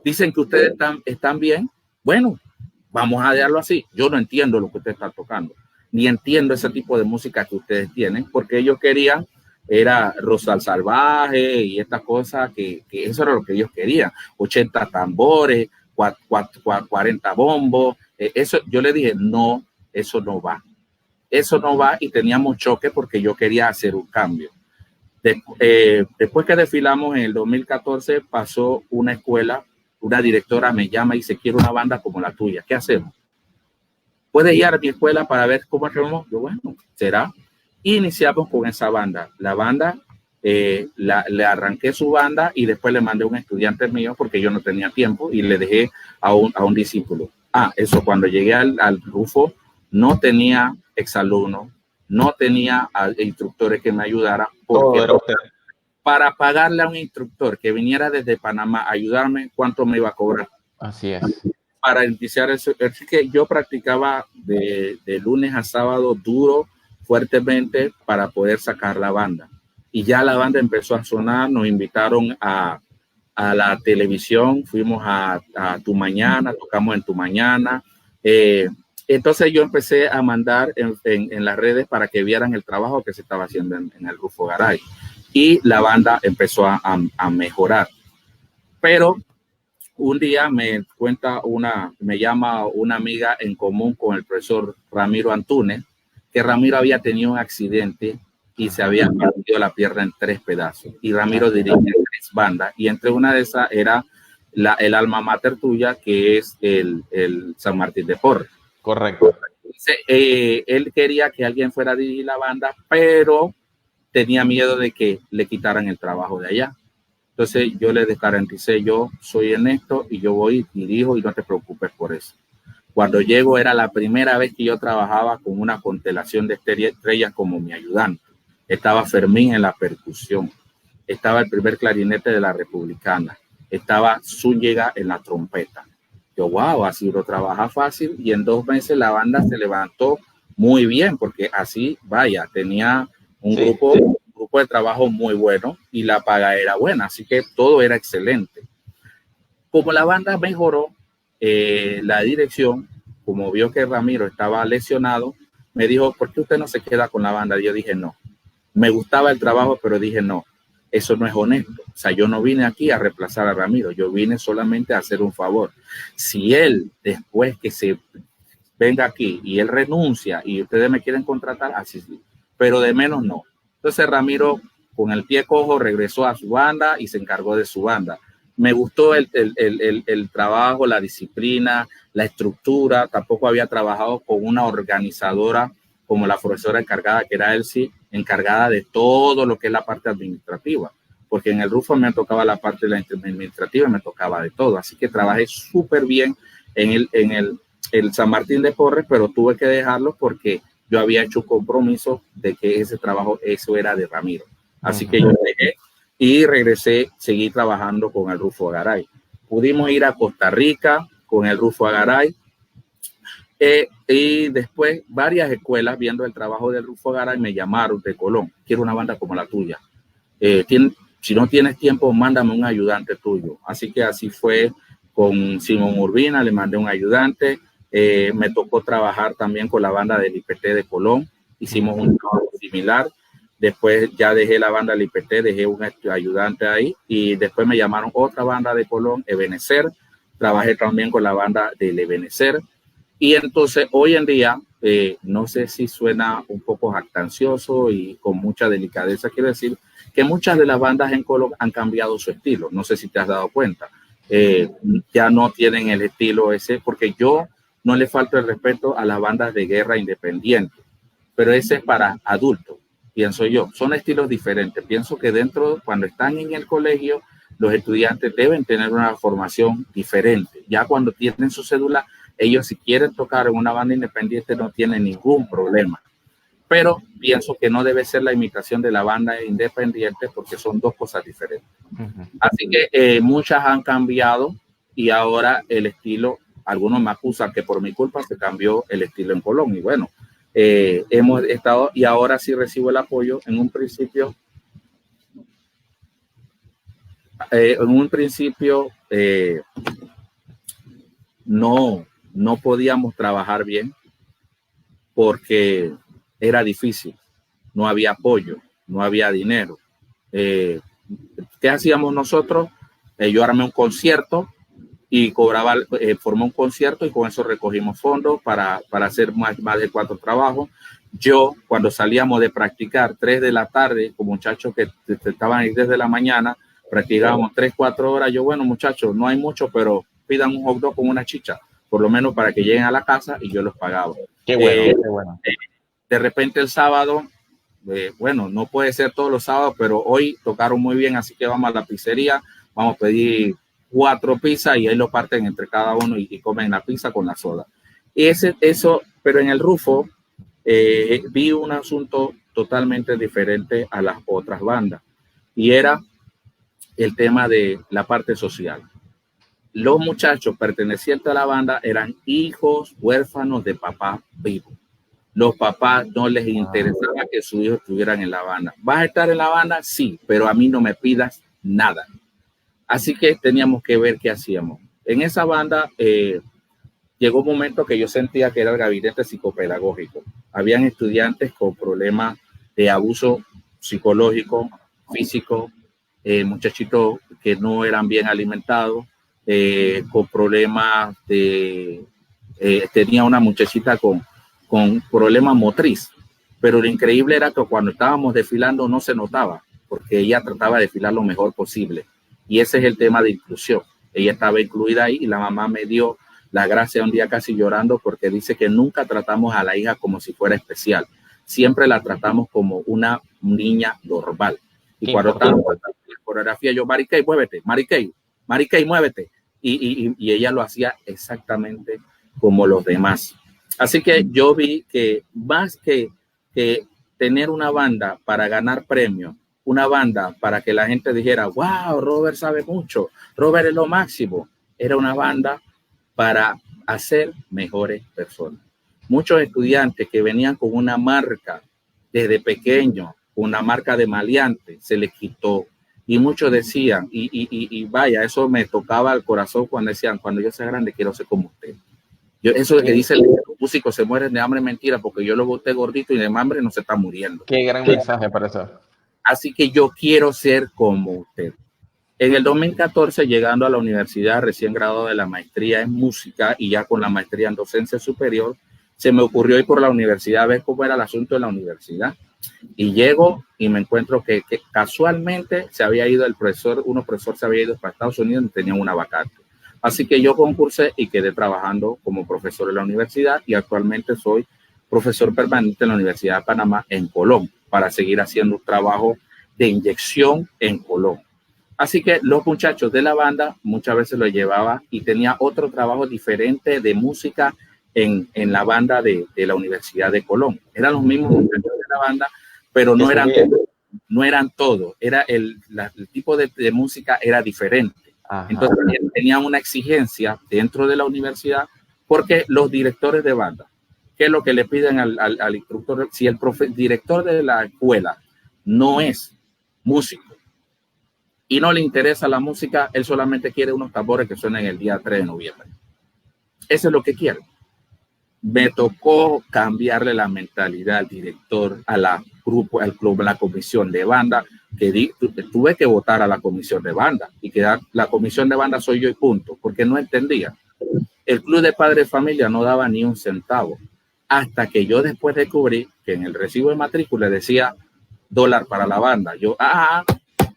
dicen que ustedes están bien, bueno, vamos a dejarlo así. Yo no entiendo lo que usted está tocando, ni entiendo ese tipo de música que ustedes tienen, porque ellos querían, era Rosal Salvaje y estas cosas, que eso era lo que ellos querían, 80 tambores, 40 bombos, eso yo le dije, no, eso no va y teníamos choque porque yo quería hacer un cambio. Después que desfilamos en el 2014 pasó una escuela, una directora me llama y dice, quiero una banda como la tuya, ¿qué hacemos? ¿Puedes ir a mi escuela para ver cómo hacemos? Yo, bueno, será. Iniciamos con esa banda. La banda, le arranqué su banda y después le mandé a un estudiante mío porque yo no tenía tiempo y le dejé a un discípulo. Eso cuando llegué al Rufo no tenía exalumnos, no tenía instructores que me ayudaran, porque para pagarle a un instructor que viniera desde Panamá a ayudarme, ¿cuánto me iba a cobrar? Así es. Para iniciar eso, es que yo practicaba de lunes a sábado duro, fuertemente, para poder sacar la banda. Y ya la banda empezó a sonar, nos invitaron a la televisión, fuimos a Tu Mañana, tocamos en Tu Mañana. Entonces yo empecé a mandar en las redes para que vieran el trabajo que se estaba haciendo en el Rufo Garay. Y la banda empezó a mejorar. Pero un día me llama una amiga en común con el profesor Ramiro Antúnez, que Ramiro había tenido un accidente y se había partido la pierna en 3 pedazos. Y Ramiro dirige 3 bandas. Y entre una de esas era el alma mater tuya, que es el San Martín de Porres. Correcto. Entonces, él quería que alguien fuera a dirigir la banda, pero tenía miedo de que le quitaran el trabajo de allá. Entonces yo le garanticé, yo soy Ernesto y yo voy y dirijo y no te preocupes por eso. Cuando llego era la primera vez que yo trabajaba con una constelación de estrellas como mi ayudante. Estaba Fermín en la percusión, estaba el primer clarinete de la Republicana, estaba Zúñiga en la trompeta. Yo, wow, así lo trabaja fácil y en 2 meses la banda se levantó muy bien porque así, vaya, tenía un grupo de trabajo muy bueno y la paga era buena, así que todo era excelente. Como la banda mejoró, la dirección, como vio que Ramiro estaba lesionado, me dijo, ¿por qué usted no se queda con la banda? Y yo dije, no, me gustaba el trabajo, pero dije, no, eso no es honesto. O sea, yo no vine aquí a reemplazar a Ramiro, yo vine solamente a hacer un favor. Si él, después que se venga aquí y él renuncia y ustedes me quieren contratar, así sí, pero de menos no. Entonces Ramiro, con el pie cojo, regresó a su banda y se encargó de su banda. Me gustó el trabajo, la disciplina, la estructura. Tampoco había trabajado con una organizadora como la profesora encargada, que era Elsie, encargada de todo lo que es la parte administrativa. Porque en el Rufo me tocaba la parte de la administrativa, me tocaba de todo. Así que trabajé súper bien en el San Martín de Porres, pero tuve que dejarlo porque yo había hecho un compromiso de que ese trabajo, eso era de Ramiro. Así que yo dejé y regresé, seguí trabajando con el Rufo Garay. Pudimos ir a Costa Rica con el Rufo Garay. Y después varias escuelas, viendo el trabajo del Rufo Garay, me llamaron de Colón. Quiero una banda como la tuya. Si no tienes tiempo, mándame un ayudante tuyo. Así que así fue con Simón Urbina, le mandé un ayudante. Me tocó trabajar también con la banda del IPT de Colón. Hicimos un trabajo similar. Después ya dejé la banda del IPT, dejé un ayudante ahí. Y después me llamaron otra banda de Colón, Ebenecer. Trabajé también con la banda del Ebenecer. Y entonces hoy en día, no sé si suena un poco jactancioso y con mucha delicadeza, quiero decir que muchas de las bandas en Colón han cambiado su estilo. No sé si te has dado cuenta. Ya no tienen el estilo ese, porque yo no le falto el respeto a las bandas de guerra independientes, pero ese es para adultos, pienso yo. Son estilos diferentes. Pienso que dentro, cuando están en el colegio, los estudiantes deben tener una formación diferente. Ya cuando tienen su cédula, ellos si quieren tocar en una banda independiente no tienen ningún problema. pero pienso que no debe ser la imitación de la banda independiente porque son dos cosas diferentes. Así que muchas han cambiado y ahora el estilo, algunos me acusan que por mi culpa se cambió el estilo en Colón, y bueno, hemos estado, y ahora sí recibo el apoyo. En un principio no podíamos trabajar bien porque era difícil, no había apoyo, no había dinero. ¿Qué hacíamos nosotros? Yo armé un concierto y cobraba, formé un concierto y con eso recogimos fondos para hacer más de 4 trabajos. Yo, cuando salíamos de practicar 3 de la tarde, con muchachos que estaban ahí desde la mañana, practicábamos 3, 4 horas. Yo, bueno, muchachos, no hay mucho, pero pidan un hot dog con una chicha, por lo menos para que lleguen a la casa, y yo los pagaba. Qué bueno, qué bueno. De repente el sábado, bueno, no puede ser todos los sábados, pero hoy tocaron muy bien, así que vamos a la pizzería, vamos a pedir 4 pizzas y ahí lo parten entre cada uno y comen la pizza con la soda. Y eso, pero en el Rufo vi un asunto totalmente diferente a las otras bandas, y era el tema de la parte social. Los muchachos pertenecientes a la banda eran hijos huérfanos de papá vivo. Los papás no les interesaba que sus hijos estuvieran en la banda. ¿Vas a estar en la banda? Sí, pero a mí no me pidas nada. Así que teníamos que ver qué hacíamos. En esa banda llegó un momento que yo sentía que era el gabinete psicopedagógico. Habían estudiantes con problemas de abuso psicológico, físico, muchachitos que no eran bien alimentados, con problemas de... tenía una muchachita con problemas motriz, pero lo increíble era que cuando estábamos desfilando no se notaba, porque ella trataba de desfilar lo mejor posible. Y ese es el tema de inclusión. Ella estaba incluida ahí y la mamá me dio la gracia un día casi llorando porque dice que nunca tratamos a la hija como si fuera especial. Siempre la tratamos como una niña normal. Y cuando estábamos en la coreografía, yo, Mary Kay, muévete, Mary Kay, muévete. Y ella lo hacía exactamente como los demás. Así que yo vi que más que tener una banda para ganar premios, una banda para que la gente dijera, wow, Robert sabe mucho, Robert es lo máximo, era una banda para hacer mejores personas. Muchos estudiantes que venían con una marca desde pequeño, una marca de maleante, se les quitó. Y muchos decían, y vaya, eso me tocaba al corazón cuando decían, cuando yo sea grande quiero ser como usted. Eso de que dice los músicos se mueren de hambre es mentira, porque yo lo boté gordito y de hambre no se está muriendo. Qué gran mensaje para eso. Así que yo quiero ser como usted. En el 2014, llegando a la universidad, recién graduado de la maestría en música y ya con la maestría en docencia superior, se me ocurrió ir por la universidad a ver cómo era el asunto de la universidad. Y llego y me encuentro que casualmente se había ido uno profesor se había ido para Estados Unidos y tenía una vacante. Así que yo concursé y quedé trabajando como profesor en la universidad y actualmente soy profesor permanente en la Universidad de Panamá en Colón para seguir haciendo un trabajo de inyección en Colón. Así que los muchachos de la banda muchas veces lo llevaba y tenía otro trabajo diferente de música en la banda de la Universidad de Colón. Eran los mismos muchachos de la banda, pero no eran todos. Era el tipo de música era diferente. Ajá. Entonces tenían una exigencia dentro de la universidad porque los directores de banda, ¿qué es lo que le piden al instructor? Si el director de la escuela no es músico y no le interesa la música, él solamente quiere unos tambores que suenen el día 3 de noviembre. Eso es lo que quiere. Me tocó cambiarle la mentalidad al director, al grupo, al club, a la comisión de banda, que tuve que votar a la comisión de banda y que la comisión de banda soy yo y punto, porque no entendía. El club de padres de familia no daba ni un centavo, hasta que yo después descubrí que en el recibo de matrícula decía $1 para la banda. Yo, esta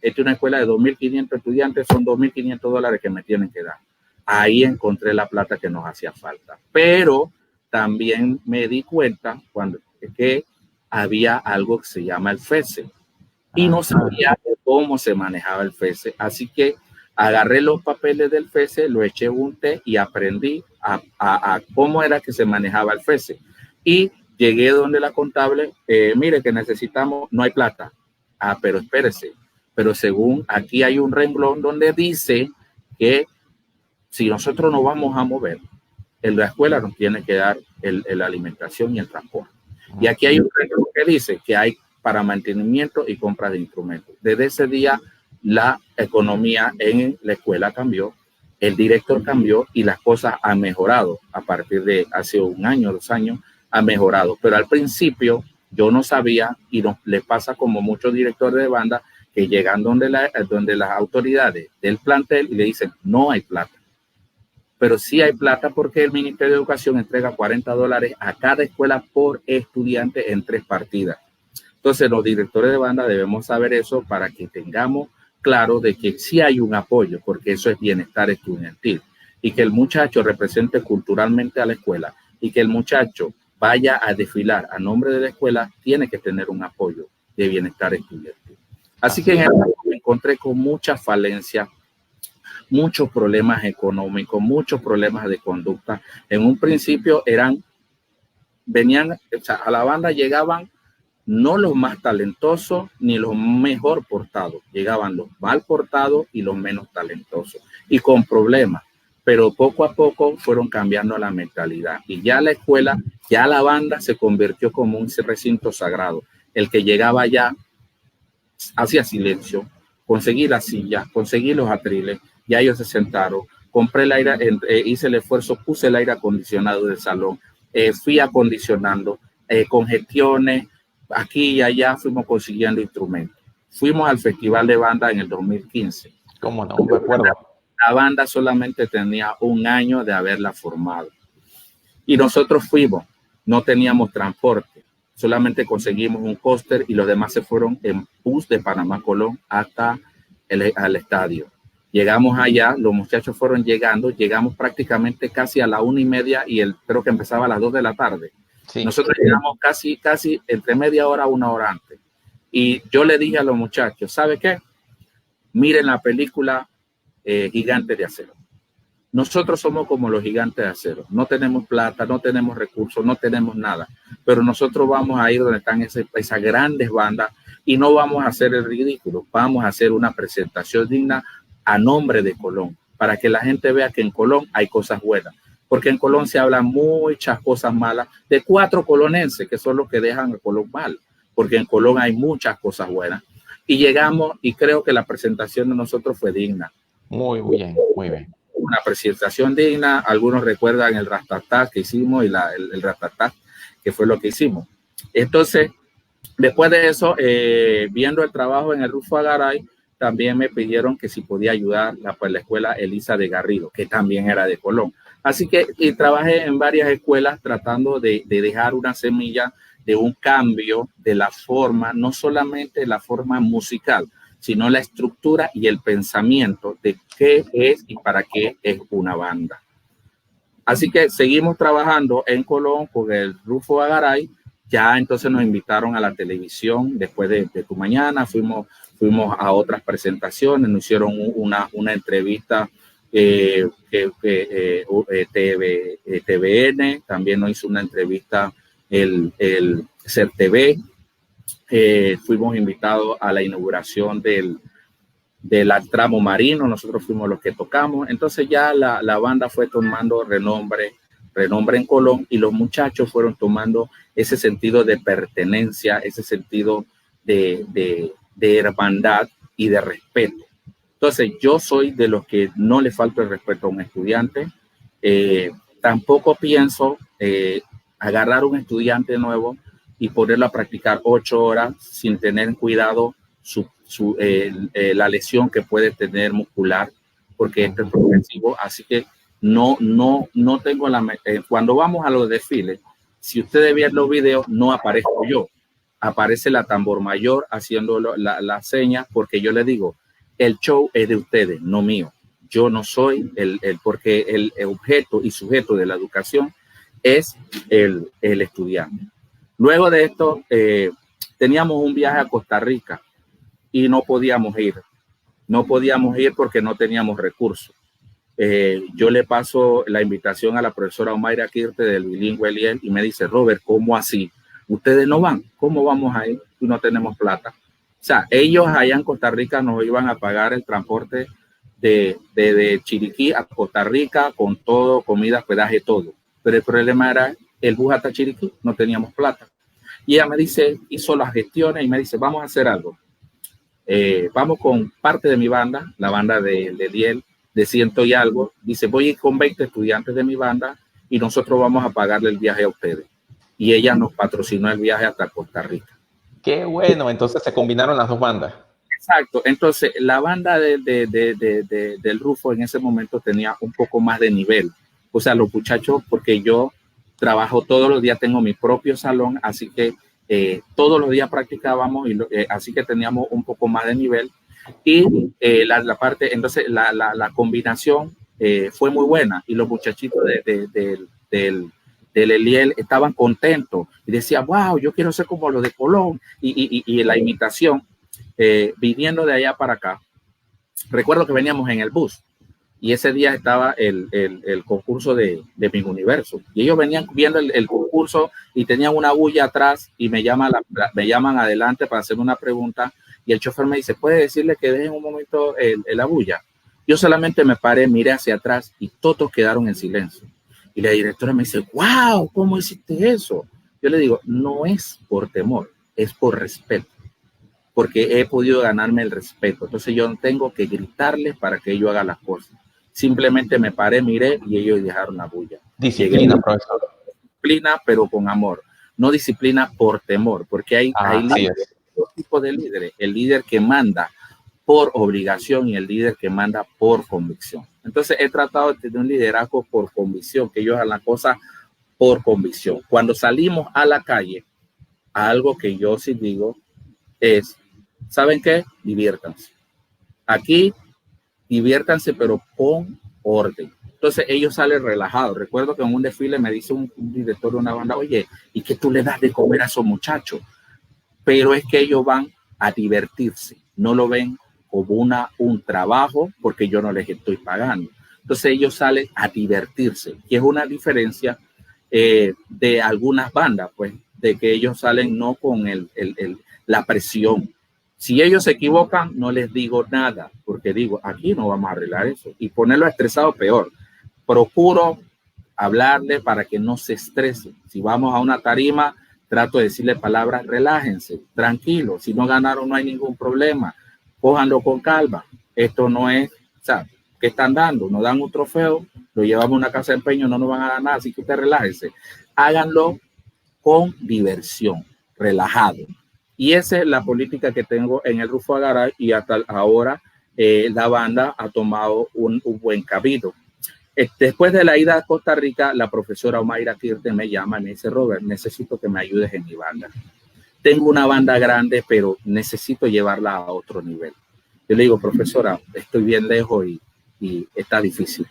es una escuela de 2.500 estudiantes, son $2.500 que me tienen que dar. Ahí encontré la plata que nos hacía falta. Pero también me di cuenta que había algo que se llama el FESE y no sabía cómo se manejaba el FESE. Así que agarré los papeles del FESE, lo eché un té y aprendí a cómo era que se manejaba el FESE. Y Llegué donde la contable, mire que necesitamos, no hay plata. Ah, pero espérese, pero según aquí hay un renglón donde dice que si nosotros nos vamos a mover, la escuela nos tiene que dar la alimentación y el transporte. Y aquí hay un renglón que dice que hay para mantenimiento y compra de instrumentos. Desde ese día la economía en la escuela cambió, el director cambió y las cosas han mejorado. A partir de hace 1 año, 2 años, ha mejorado. Pero al principio yo no sabía, y le pasa como muchos directores de banda que llegan donde las autoridades del plantel y le dicen no hay plata. Pero sí hay plata porque el Ministerio de Educación entrega $40 a cada escuela por estudiante en 3 partidas. Entonces los directores de banda debemos saber eso para que tengamos claro de que sí hay un apoyo, porque eso es bienestar estudiantil, y que el muchacho represente culturalmente a la escuela y que el muchacho vaya a desfilar a nombre de la escuela, tiene que tener un apoyo de bienestar estudiantil. Así que me encontré con muchas falencias, muchos problemas económicos, muchos problemas de conducta. En un principio venían, o sea, a la banda llegaban no los más talentosos ni los mejor portados, llegaban los mal portados y los menos talentosos y con problemas, pero poco a poco fueron cambiando la mentalidad y ya la escuela, ya la banda se convirtió como un recinto sagrado. El que llegaba allá hacía silencio, conseguí la silla, conseguí los atriles, ya ellos se sentaron, compré el aire, hice el esfuerzo, puse el aire acondicionado del salón, fui acondicionando, congestiones, aquí y allá fuimos consiguiendo instrumentos. Fuimos al Festival de Banda en el 2015. ¿Cómo no? Me acuerdo. La banda solamente tenía 1 año de haberla formado. Y nosotros fuimos, no teníamos transporte, solamente conseguimos un coaster y los demás se fueron en bus de Panamá Colón hasta al estadio. Llegamos allá, los muchachos fueron llegando, llegamos prácticamente casi a la 1:30 y creo que empezaba a las 2 de la tarde. Sí. Nosotros llegamos casi entre media hora a 1 hora antes. Y yo le dije a los muchachos, ¿sabe qué? Miren la película Gigantes de Acero. Nosotros somos como los Gigantes de Acero. No tenemos plata, no tenemos recursos, no tenemos nada. Pero nosotros vamos a ir donde están esas grandes bandas y no vamos a hacer el ridículo. Vamos a hacer una presentación digna a nombre de Colón, para que la gente vea que en Colón hay cosas buenas. Porque en Colón se hablan muchas cosas malas de 4 colonenses, que son los que dejan a Colón mal. Porque en Colón hay muchas cosas buenas. Y llegamos y creo que la presentación de nosotros fue digna. Muy bien, muy bien. Una presentación digna. Algunos recuerdan el ratatá que hicimos y el ratatá, que fue lo que hicimos. Entonces, después de eso, viendo el trabajo en el Rufo Garay, también me pidieron que si podía ayudar la escuela Elisa de Garrido, que también era de Colón. Así que trabajé en varias escuelas tratando de dejar una semilla de un cambio de la forma, no solamente la forma musical, sino la estructura y el pensamiento de qué es y para qué es una banda. Así que seguimos trabajando en Colón con el Rufo Garay. Ya entonces nos invitaron a la televisión después de Tu Mañana, fuimos a otras presentaciones, nos hicieron una entrevista TVN, también nos hizo una entrevista el Ser TV. Fuimos invitados a la inauguración del tramo marino, nosotros fuimos los que tocamos. Entonces ya la banda fue tomando renombre en Colón y los muchachos fueron tomando ese sentido de pertenencia, ese sentido de hermandad y de respeto. Entonces yo soy de los que no le falta el respeto a un estudiante. Tampoco pienso agarrar un estudiante nuevo y ponerlo a practicar 8 horas sin tener cuidado la lesión que puede tener muscular, porque esto es progresivo. Así que no tengo cuando vamos a los desfiles, si ustedes ven los videos, no aparezco yo, aparece la tambor mayor haciendo la seña, porque yo les digo, el show es de ustedes, no mío. Yo no soy porque el objeto y sujeto de la educación es el estudiante. Luego de esto, teníamos un viaje a Costa Rica y no podíamos ir. No podíamos ir porque no teníamos recursos. yo le paso la invitación a la profesora Omaira Kirte del bilingüe Eliel y me dice, Robert, ¿cómo así? ¿Ustedes no van? ¿Cómo vamos a ir si no tenemos plata? O sea, ellos allá en Costa Rica nos iban a pagar el transporte de Chiriquí a Costa Rica con todo, comida, hospedaje, todo. Pero el problema era el bus hasta Chiriquí, no teníamos plata. Y ella me dice, hizo las gestiones y me dice, vamos a hacer algo. Vamos con parte de mi banda, la banda de Eliel, de 100 y algo. Dice, voy a ir con 20 estudiantes de mi banda y nosotros vamos a pagarle el viaje a ustedes. Y ella nos patrocinó el viaje hasta Costa Rica. Qué bueno, entonces se combinaron las dos bandas. Exacto, entonces la banda del Rufo en ese momento tenía un poco más de nivel. O sea, los muchachos, porque yo trabajo todos los días, tengo mi propio salón, así que todos los días practicábamos, y así que teníamos un poco más de nivel. Y la parte, entonces la combinación fue muy buena y los muchachitos del Eliel estaban contentos y decían, wow, yo quiero ser como los de Colón y la imitación. Viniendo de allá para acá, recuerdo que veníamos en el bus y ese día estaba el concurso de Miss Universo y ellos venían viendo el concurso y tenían una bulla atrás y me llaman adelante para hacer una pregunta y el chofer me dice, ¿puede decirle que dejen un momento la bulla? Yo solamente me paré, miré hacia atrás y todos quedaron en silencio y la directora me dice, wow, ¿cómo hiciste eso? Yo le digo, no es por temor, es por respeto, porque he podido ganarme el respeto. Entonces yo no tengo que gritarles para que ellos hagan las cosas. Simplemente me paré, miré y ellos dejaron la bulla. Disciplina, profesor. Disciplina, pero con amor. No disciplina por temor, porque hay líderes, dos tipos de líderes. El líder que manda por obligación y el líder que manda por convicción. Entonces he tratado de tener un liderazgo por convicción, que ellos hagan las cosas por convicción. Cuando salimos a la calle, algo que yo sí digo es, ¿saben qué? Diviértanse. Aquí, diviértanse, pero con orden. Entonces, ellos salen relajados. Recuerdo que en un desfile me dice un director de una banda, oye, ¿y qué tú le das de comer a esos muchachos? Pero es que ellos van a divertirse. No lo ven como un trabajo porque yo no les estoy pagando. Entonces, ellos salen a divertirse. Y es una diferencia de algunas bandas, pues, de que ellos salen no con la presión. Si ellos se equivocan, no les digo nada, porque digo, aquí no vamos a arreglar eso. Y ponerlo estresado, peor. Procuro hablarle para que no se estrese. Si vamos a una tarima, trato de decirle palabras, relájense, tranquilos. Si no ganaron, no hay ningún problema. Cójanlo con calma. Esto no es, o sea, ¿qué están dando? Nos dan un trofeo, lo llevamos a una casa de empeño, no nos van a dar nada, así que usted relájense. Háganlo con diversión, relajado. Y esa es la política que tengo en el Rufo Garay y hasta ahora la banda ha tomado un buen camino. Después de la ida a Costa Rica, la profesora Omaira Kirte me llama y me dice, Robert, necesito que me ayudes en mi banda. Tengo una banda grande, pero necesito llevarla a otro nivel. Yo le digo, profesora, estoy bien lejos y está difícil.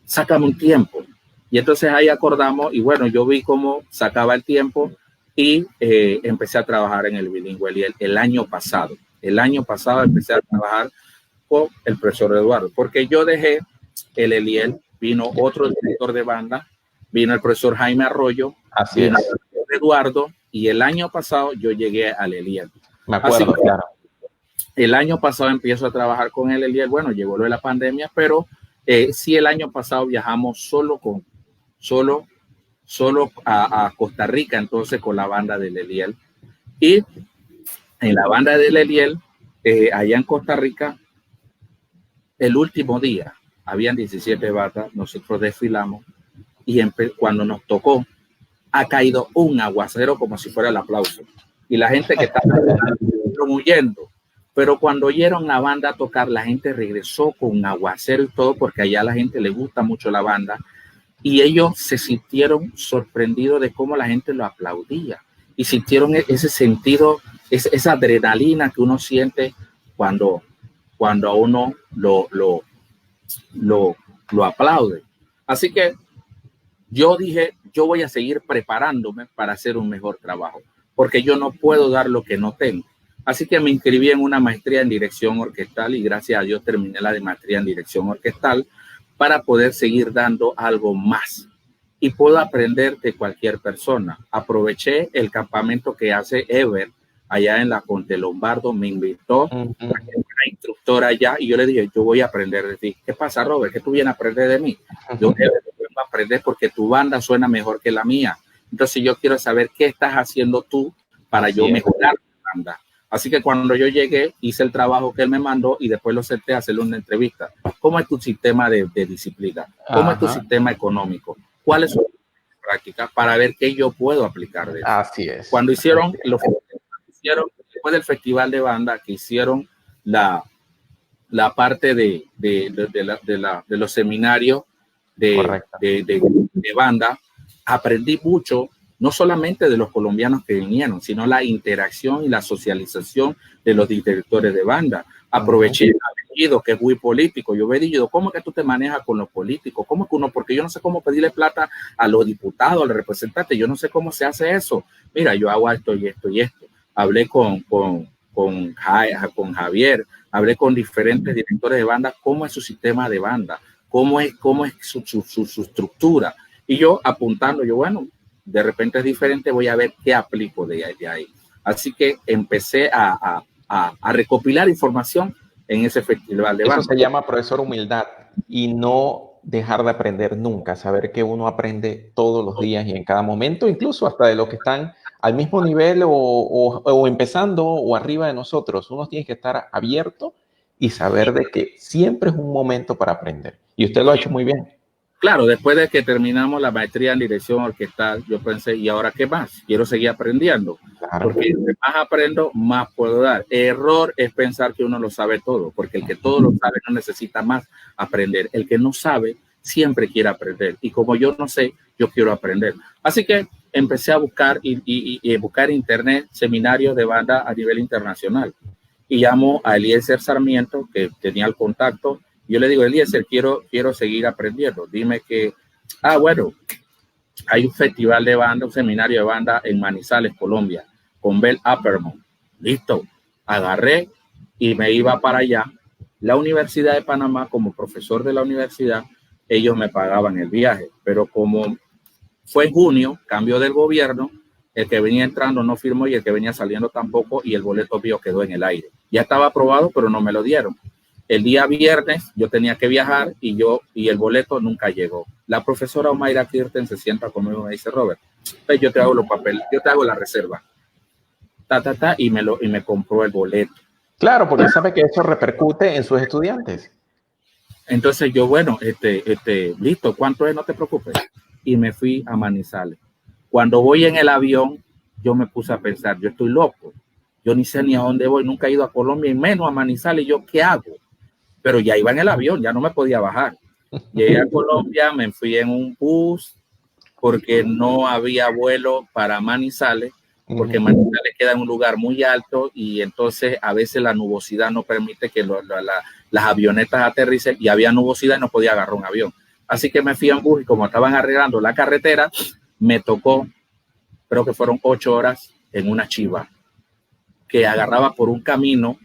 Sácame un tiempo. Y entonces ahí acordamos y bueno, yo vi cómo sacaba el tiempo y empecé a trabajar en el bilingüe Eliel el año pasado. El año pasado empecé a trabajar con el profesor Eduardo, porque yo dejé el Eliel, vino otro director de banda, vino el profesor Jaime Arroyo, vino el profesor Eduardo, y el año pasado yo llegué al Eliel. Me acuerdo, claro. El año pasado empiezo a trabajar con el Eliel, bueno, llegó lo de la pandemia, pero sí el año pasado viajamos solo a Costa Rica, entonces con la banda del Eliel. Y en la banda del Eliel, allá en Costa Rica, el último día, habían 17 bandas, nosotros desfilamos y cuando nos tocó, ha caído un aguacero como si fuera el aplauso. Y la gente que estaba huyendo, pero cuando oyeron la banda tocar, la gente regresó con un aguacero y todo, porque allá a la gente le gusta mucho la banda. Y ellos se sintieron sorprendidos de cómo la gente lo aplaudía y sintieron ese sentido, esa adrenalina que uno siente cuando a uno lo aplaude. Así que yo dije, yo voy a seguir preparándome para hacer un mejor trabajo, porque yo no puedo dar lo que no tengo. Así que me inscribí en una maestría en dirección orquestal y gracias a Dios terminé la de maestría en dirección orquestal para poder seguir dando algo más. Y puedo aprender de cualquier persona. Aproveché el campamento que hace Ever allá en la Conte Lombardo, me invitó una instructora allá y yo le dije, yo voy a aprender de ti. ¿Qué pasa, Robert? ¿Qué tú vienes a aprender de mí? Yo vengo a aprender porque tu banda suena mejor que la mía. Entonces yo quiero saber qué estás haciendo tú para yo mejorar la banda. Así que cuando yo llegué, hice el trabajo que él me mandó y después lo senté a hacerle una entrevista. ¿Cómo es tu sistema de disciplina? ¿Cómo es tu sistema económico? ¿Cuáles son tus prácticas para ver qué yo puedo aplicar de eso? Así es. Cuando hicieron, después del festival de banda, que hicieron la parte de los seminarios de banda, aprendí mucho, no solamente de los colombianos que vinieron, sino la interacción y la socialización de los directores de banda. Aproveché a Bellido, que es muy político. Yo, Bellido, ¿cómo es que tú te manejas con los políticos? ¿Cómo que uno? Porque yo no sé cómo pedirle plata a los diputados, a los representantes. Yo no sé cómo se hace eso. Mira, yo hago esto y esto y esto. Hablé con Javier, hablé con diferentes directores de banda, cómo es su sistema de banda, cómo es su estructura. Y yo apuntando, yo, bueno, de repente es diferente, voy a ver qué aplico de ahí. Así que empecé a recopilar información en ese festival de banda. Eso se llama, profesor, humildad y no dejar de aprender nunca, saber que uno aprende todos los días y en cada momento, incluso hasta de los que están al mismo nivel o empezando o arriba de nosotros. Uno tiene que estar abierto y saber de que siempre es un momento para aprender. Y usted lo ha hecho muy bien. Claro, después de que terminamos la maestría en dirección orquestal, yo pensé, ¿y ahora qué más? Quiero seguir aprendiendo. Claro. Porque más aprendo, más puedo dar. Error es pensar que uno lo sabe todo, porque el que todo lo sabe no necesita más aprender. El que no sabe siempre quiere aprender. Y como yo no sé, yo quiero aprender. Así que empecé a buscar y buscar en internet seminarios de banda a nivel internacional. Y llamo a Eliezer Sarmiento, que tenía el contacto. Yo le digo, Eliezer, quiero seguir aprendiendo. Dime que, bueno, hay un festival de banda, un seminario de banda en Manizales, Colombia, con Bel Appermont. Listo. Agarré y me iba para allá. La Universidad de Panamá, como profesor de la universidad, ellos me pagaban el viaje. Pero como fue en junio, cambio del gobierno, el que venía entrando no firmó y el que venía saliendo tampoco, y el boleto mío quedó en el aire. Ya estaba aprobado, pero no me lo dieron. El día viernes yo tenía que viajar y el boleto nunca llegó. La profesora Omaira Kirten se sienta conmigo y me dice, Robert, yo te hago los papeles, yo te hago la reserva. Y me compró el boleto. Claro, porque sabe que eso repercute en sus estudiantes. Entonces yo, bueno, listo, ¿cuánto es? No te preocupes. Y me fui a Manizales. Cuando voy en el avión, yo me puse a pensar, yo estoy loco. Yo ni sé ni a dónde voy, nunca he ido a Colombia y menos a Manizales. ¿Yo qué hago? Pero ya iba en el avión, ya no me podía bajar. Llegué a Colombia, me fui en un bus porque no había vuelo para Manizales, porque Manizales queda en un lugar muy alto y entonces a veces la nubosidad no permite que las avionetas aterricen y había nubosidad y no podía agarrar un avión. Así que me fui en bus y como estaban arreglando la carretera, me tocó, creo que fueron 8 horas en una chiva que agarraba por un camino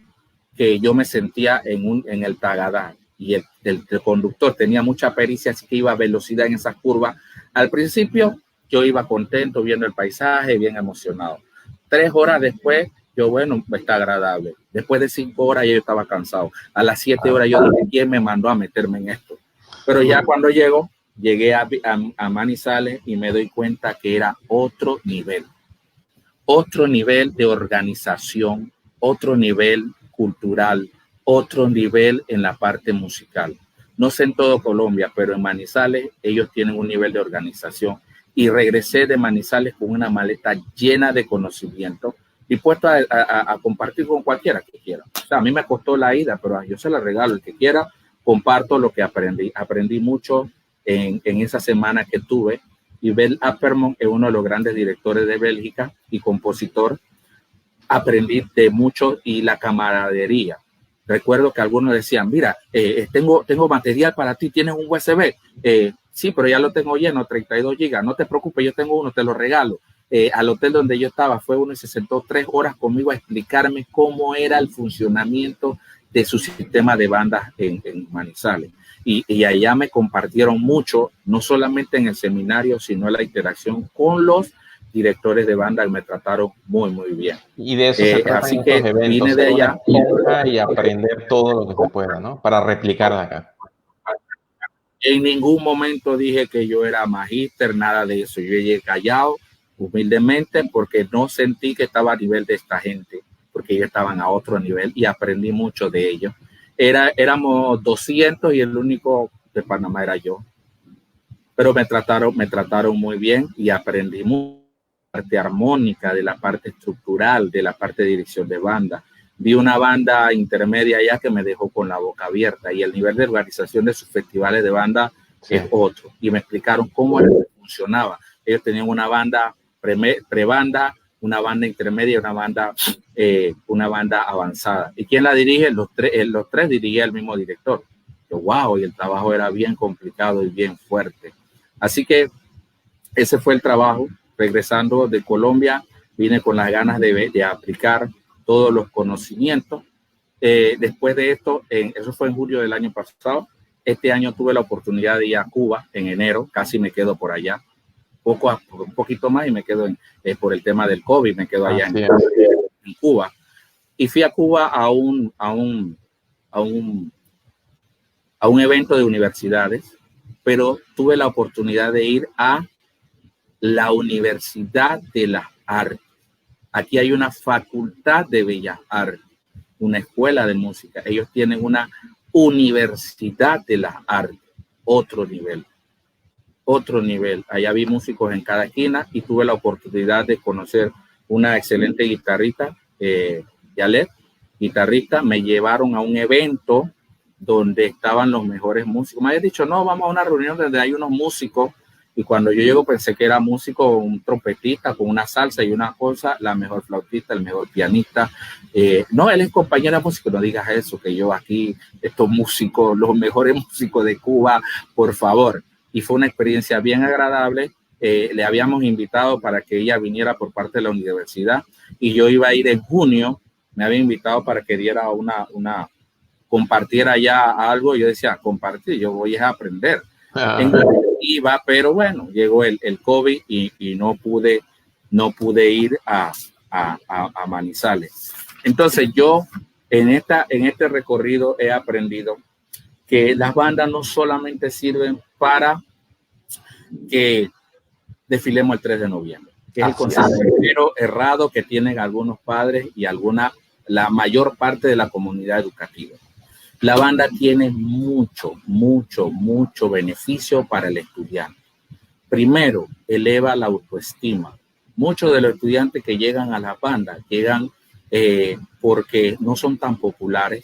que yo me sentía en el Tagadá y el conductor tenía mucha pericia, así que iba a velocidad en esas curvas. Al principio yo iba contento viendo el paisaje, bien emocionado. 3 horas después, yo, bueno, está agradable. Después de 5 horas yo estaba cansado. A las 7 horas yo dije, ¿quién me mandó a meterme en esto? Pero ya cuando llegué a Manizales y me doy cuenta que era otro nivel de organización, otro nivel cultural, otro nivel en la parte musical. No sé en todo Colombia, pero en Manizales ellos tienen un nivel de organización. Y regresé de Manizales con una maleta llena de conocimiento, dispuesto a compartir con cualquiera que quiera. O sea, a mí me costó la ida, pero yo se la regalo. El que quiera, comparto lo que aprendí. Aprendí mucho en esa semana que tuve. Y Bel Appermont es uno de los grandes directores de Bélgica y compositor. Aprendí de mucho y la camaradería. Recuerdo que algunos decían, mira, tengo material para ti, ¿tienes un USB? Sí, pero ya lo tengo lleno, 32 gigas, no te preocupes, yo tengo uno, te lo regalo. Al hotel donde yo estaba fue uno y se sentó 3 horas conmigo a explicarme cómo era el funcionamiento de su sistema de bandas en Manizales. Y allá me compartieron mucho, no solamente en el seminario, sino en la interacción con los directores de banda, que me trataron muy, muy bien. Y de eso se trata así en que estos eventos, vine de allá y aprender todo lo que se pueda, ¿no? Para replicar de acá. En ningún momento dije que yo era magíster, nada de eso. Yo llegué callado, humildemente, porque no sentí que estaba a nivel de esta gente, porque ellos estaban a otro nivel y aprendí mucho de ellos. Éramos 200 y el único de Panamá era yo. Pero me trataron muy bien y aprendí mucho de la parte armónica, de la parte estructural, de la parte de dirección de banda. Vi una banda intermedia allá que me dejó con la boca abierta, y el nivel de organización de sus festivales de banda es otro. Y me explicaron cómo funcionaba. Ellos tenían una banda pre-banda, una banda intermedia y una banda avanzada. ¿Y quién la dirige? Los tres dirigía el mismo director. Wow, y el trabajo era bien complicado y bien fuerte. Así que ese fue el trabajo. Regresando de Colombia, vine con las ganas de aplicar todos los conocimientos. Después de esto, eso fue en julio del año pasado. Este año tuve la oportunidad de ir a Cuba en enero, casi me quedo por allá. Un poquito más y me quedo por el tema del COVID, me quedo allá en Cuba. Y fui a Cuba a un evento de universidades, pero tuve la oportunidad de ir a la Universidad de las Artes. Aquí hay una facultad de Bellas Artes, una escuela de música. Ellos tienen una Universidad de las Artes, otro nivel. Allá vi músicos en cada esquina y tuve la oportunidad de conocer una excelente guitarrista, Yalet, guitarrista. Me llevaron a un evento donde estaban los mejores músicos. Me habían dicho, no, vamos a una reunión donde hay unos músicos. Y cuando yo llego pensé que era músico, un trompetista con una salsa y una cosa, la mejor flautista, el mejor pianista. No, él es compañero de músico. No digas eso, que yo aquí, estos músicos, los mejores músicos de Cuba, por favor. Y fue una experiencia bien agradable. Le habíamos invitado para que ella viniera por parte de la universidad y yo iba a ir en junio. Me había invitado para que diera compartiera ya algo. Yo decía, compartir, yo voy a aprender. Iba, pero bueno, llegó el COVID y no pude ir a Manizales. Entonces yo en este recorrido he aprendido que las bandas no solamente sirven para que desfilemos el 3 de noviembre, que es el concepto errado que tienen algunos padres y la mayor parte de la comunidad educativa. La banda tiene mucho beneficio para el estudiante. Primero, eleva la autoestima. Muchos de los estudiantes que llegan a las bandas llegan porque no son tan populares,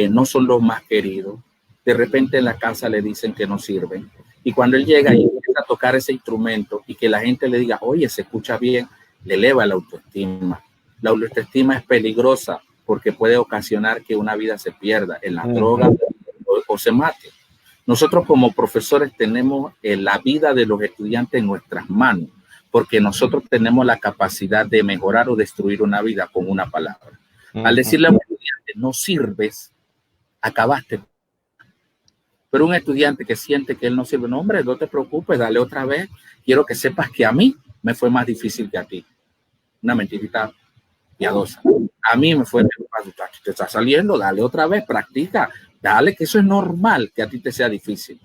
no son los más queridos. De repente en la casa le dicen que no sirven. Y cuando él llega y empieza a tocar ese instrumento y que la gente le diga, oye, se escucha bien, le eleva la autoestima. La autoestima es peligrosa porque puede ocasionar que una vida se pierda en la droga o se mate. Nosotros como profesores tenemos la vida de los estudiantes en nuestras manos, porque nosotros tenemos la capacidad de mejorar o destruir una vida con una palabra. Al decirle a un estudiante, no sirves, acabaste. Pero un estudiante que siente que él no sirve, no, hombre, no te preocupes, dale otra vez. Quiero que sepas que a mí me fue más difícil que a ti. Una mentirita piadosa. A mí me fue, te está saliendo, dale otra vez, practica, dale, que eso es normal que a ti te sea difícil.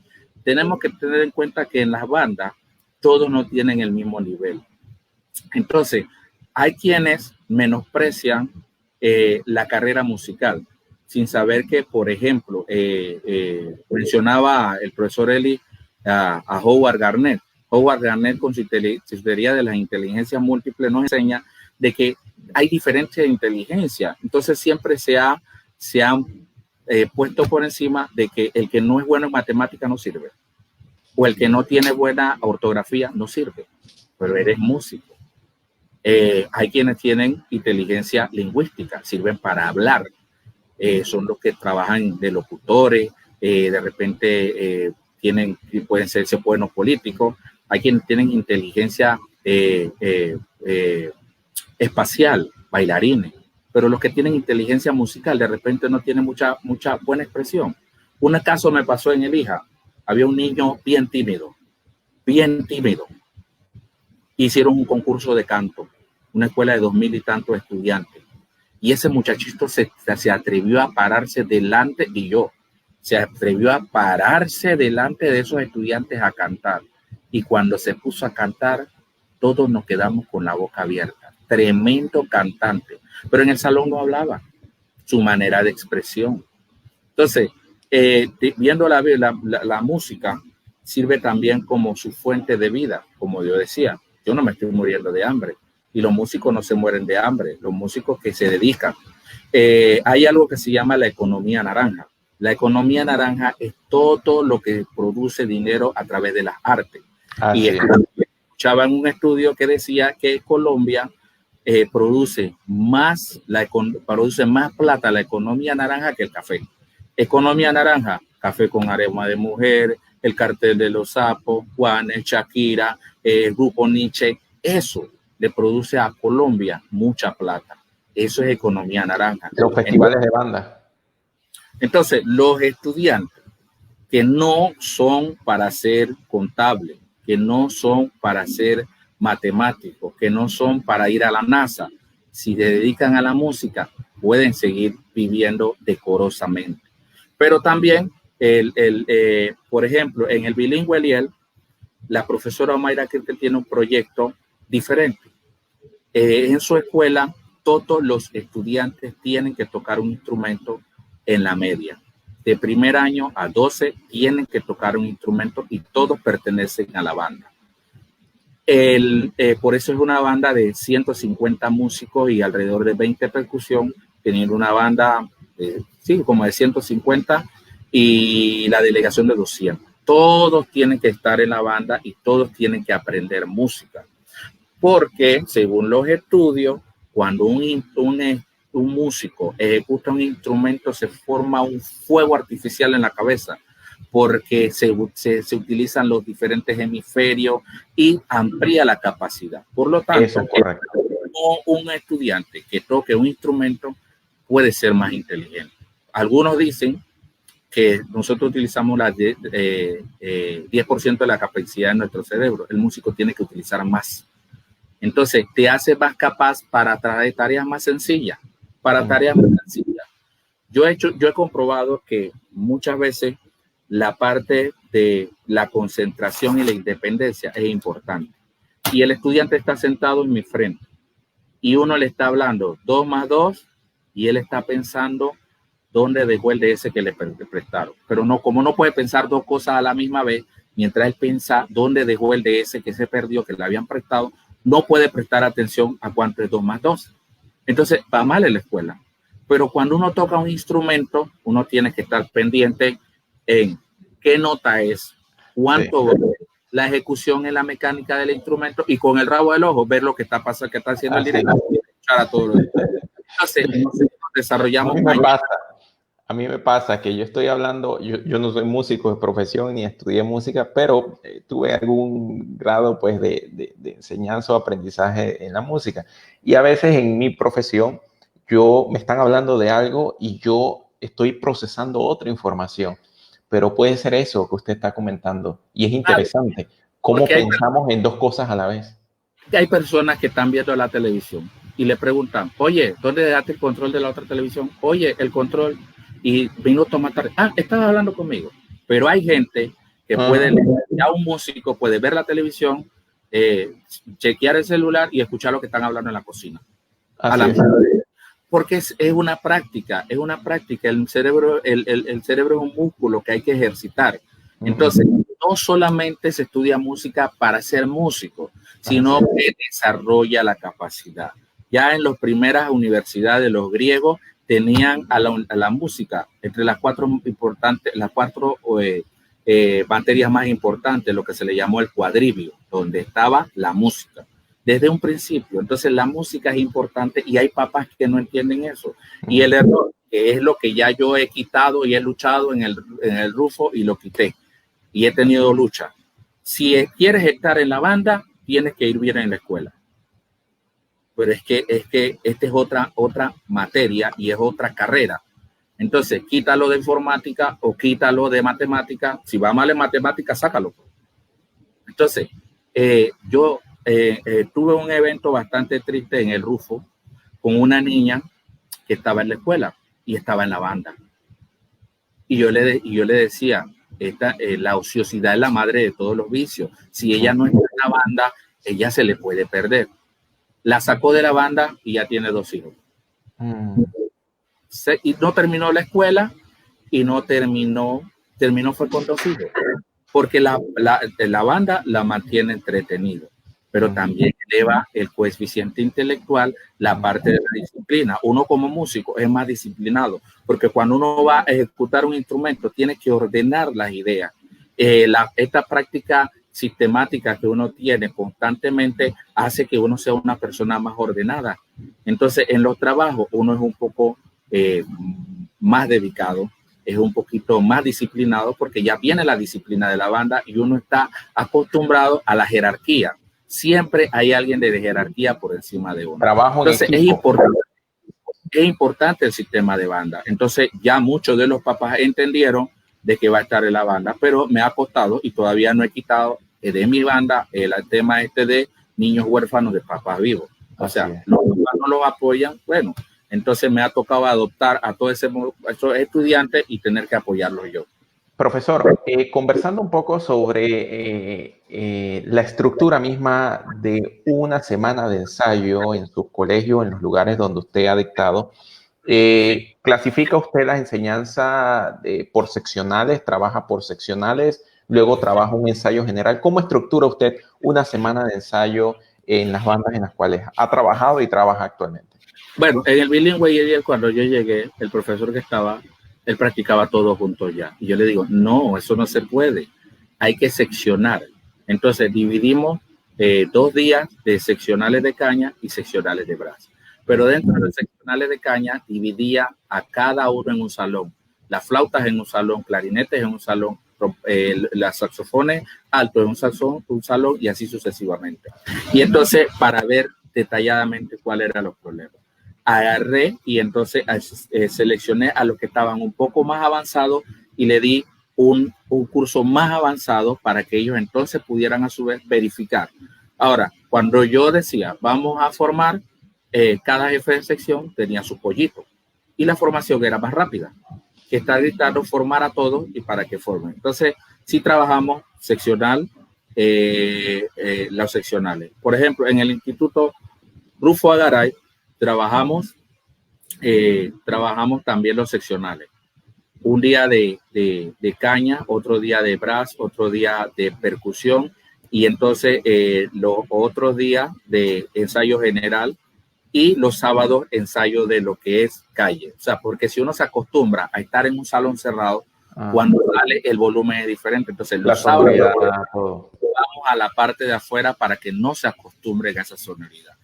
Tenemos que tener en cuenta que en las bandas todos no tienen el mismo nivel. Entonces, hay quienes menosprecian la carrera musical sin saber que, por ejemplo, mencionaba el profesor Eli a Howard Garnett. Howard Garnett, con su teoría de las inteligencias múltiples, nos enseña de que hay diferencia de inteligencia. Entonces siempre se han puesto por encima de que el que no es bueno en matemática no sirve, o el que no tiene buena ortografía no sirve, pero eres músico. Hay quienes tienen inteligencia lingüística, sirven para hablar, son los que trabajan de locutores, de repente pueden ser buenos políticos. Hay quienes tienen inteligencia espacial, bailarines. pero los que tienen inteligencia musical de repente no tienen mucha buena expresión. Un caso me pasó en Elija. Había un niño bien tímido. Hicieron un concurso de canto, una escuela de 2000 y tantos estudiantes. Y ese muchachito se atrevió a pararse delante, se atrevió a pararse delante de esos estudiantes a cantar. Y cuando se puso a cantar, todos nos quedamos con la boca abierta. Tremendo cantante. Pero en el salón no hablaba. Su manera de expresión. Entonces, viendo la música, sirve también como su fuente de vida. Como yo decía, yo no me estoy muriendo de hambre. Y los músicos no se mueren de hambre. Los músicos que se dedican. Hay algo que se llama la economía naranja. La economía naranja es todo lo que produce dinero a través de las artes. Y escuchaba en un estudio que decía que Colombia produce más plata la economía naranja que el café. Economía naranja, café con aroma de mujer, el cartel de los sapos, Juanes, Shakira, el grupo Nietzsche, eso le produce a Colombia mucha plata. Eso es economía naranja. Los festivales de banda. Entonces, los estudiantes que no son para ser contables, que no son para ser matemáticos, que no son para ir a la NASA, si se dedican a la música, pueden seguir viviendo decorosamente. Pero también, por ejemplo, en el bilingüe Eliel, la profesora Omaira Kirkel tiene un proyecto diferente. En su escuela, todos los estudiantes tienen que tocar un instrumento en la media. De primer año a 12 tienen que tocar un instrumento y todos pertenecen a la banda. Por eso es una banda de 150 músicos y alrededor de 20 percusión, teniendo una banda como de 150 y la delegación de 200. Todos tienen que estar en la banda y todos tienen que aprender música. Porque, según los estudios, cuando un músico ejecuta un instrumento, se forma un fuego artificial en la cabeza, porque se utilizan los diferentes hemisferios y amplía la capacidad. Por lo tanto, un estudiante que toque un instrumento puede ser más inteligente. Algunos dicen que nosotros utilizamos 10% de la capacidad de nuestro cerebro. El músico tiene que utilizar más. Entonces, te hace más capaz para tareas más sencillas. Yo he comprobado que muchas veces la parte de la concentración y la independencia es importante. Y el estudiante está sentado en mi frente y uno le está hablando 2 más 2 y él está pensando dónde dejó el DS que le prestaron. Pero no, como no puede pensar 2 cosas a la misma vez, mientras él piensa dónde dejó el DS que se perdió, que le habían prestado, no puede prestar atención a cuánto es 2 más 2. Entonces, va mal en la escuela. Pero cuando uno toca un instrumento, uno tiene que estar pendiente en qué nota es, cuánto la ejecución en la mecánica del instrumento y con el rabo del ojo ver lo que está pasando, que está haciendo el director y escuchar a todos los Entonces, nosotros desarrollamos A mí me pasa que yo estoy hablando, yo no soy músico de profesión ni estudié música, pero tuve algún grado pues de enseñanza o aprendizaje en la música. Y a veces en mi profesión me están hablando de algo y yo estoy procesando otra información. Pero puede ser eso que usted está comentando. Y es interesante cómo pensamos en 2 cosas a la vez. Hay personas que están viendo la televisión y le preguntan, oye, ¿dónde dejaste el control de la otra televisión? Oye, el control. Y vino a tomar tarde. Estabas hablando conmigo. Pero hay gente que puede, ya un músico puede ver la televisión, chequear el celular y escuchar lo que están hablando en la cocina. Porque es una práctica, El cerebro es un músculo que hay que ejercitar. Entonces, no solamente se estudia música para ser músico, sino que desarrolla la capacidad. Ya en las primeras universidades, los griegos tenían a la música entre las 4 materias más importantes, lo que se le llamó el cuadrivio, donde estaba la música desde un principio. Entonces la música es importante y hay papás que no entienden eso. Y el error, que es lo que ya yo he quitado y he luchado en el Rufo y lo quité y he tenido lucha. Si quieres estar en la banda, tienes que ir bien en la escuela. pero es que esta es otra materia y es otra carrera. Entonces, quítalo de informática o quítalo de matemática. Si va mal en matemática, sácalo. Entonces, yo tuve un evento bastante triste en el Rufo con una niña que estaba en la escuela y estaba en la banda. Y yo le decía, la ociosidad es la madre de todos los vicios. Si ella no está en la banda, ella se le puede perder. La sacó de la banda y ya tiene 2 hijos. Y no terminó la escuela y no terminó fue con 2 hijos. Porque la banda la mantiene entretenido, pero también eleva el coeficiente intelectual, la parte de la disciplina. Uno como músico es más disciplinado, porque cuando uno va a ejecutar un instrumento, tiene que ordenar las ideas. Esta práctica sistemática que uno tiene constantemente hace que uno sea una persona más ordenada. Entonces, en los trabajos, uno es un poco más dedicado, es un poquito más disciplinado, porque ya viene la disciplina de la banda y uno está acostumbrado a la jerarquía. Siempre hay alguien de jerarquía por encima de uno. Trabajo Entonces, en equipo. Es importante el sistema de banda. Entonces, ya muchos de los papás entendieron de que va a estar en la banda, pero me ha costado y todavía no he quitado de mi banda el tema de niños huérfanos de papás vivos. O sea, los papás no los apoyan, bueno, entonces me ha tocado adoptar a todos esos estudiantes y tener que apoyarlos yo. Profesor, conversando un poco sobre la estructura misma de una semana de ensayo en su colegio, en los lugares donde usted ha dictado, ¿clasifica usted las enseñanzas por seccionales, trabaja por seccionales, luego trabaja un ensayo general? ¿Cómo estructura usted una semana de ensayo en las bandas en las cuales ha trabajado y trabaja actualmente? Bueno, en el bilingüe, cuando yo llegué, el profesor que estaba, él practicaba todo junto ya. Y yo le digo, no, eso no se puede. Hay que seccionar. Entonces dividimos 2 días de seccionales de caña y seccionales de brass. Pero dentro de los seccionales de caña dividía a cada uno en un salón. Las flautas en un salón, clarinetes en un salón, los saxofones altos en un salón y así sucesivamente. Y entonces, para ver detalladamente cuáles eran los problemas, agarré y entonces seleccioné a los que estaban un poco más avanzados y le di un curso más avanzado para que ellos entonces pudieran a su vez verificar. Ahora, cuando yo decía, vamos a formar, cada jefe de sección tenía su pollito y la formación era más rápida, que está gritando formar a todos y para que formen. Entonces, sí trabajamos seccional, los seccionales. Por ejemplo, en el Instituto Rufo Garay, trabajamos también los seccionales. Un día de caña, otro día de brass, otro día de percusión y entonces los otros días de ensayo general y los sábados ensayo de lo que es calle. O sea, porque si uno se acostumbra a estar en un salón cerrado, cuando sale el volumen es diferente. Entonces los sábados vamos a la parte de afuera para que no se acostumbren a esa sonoridad.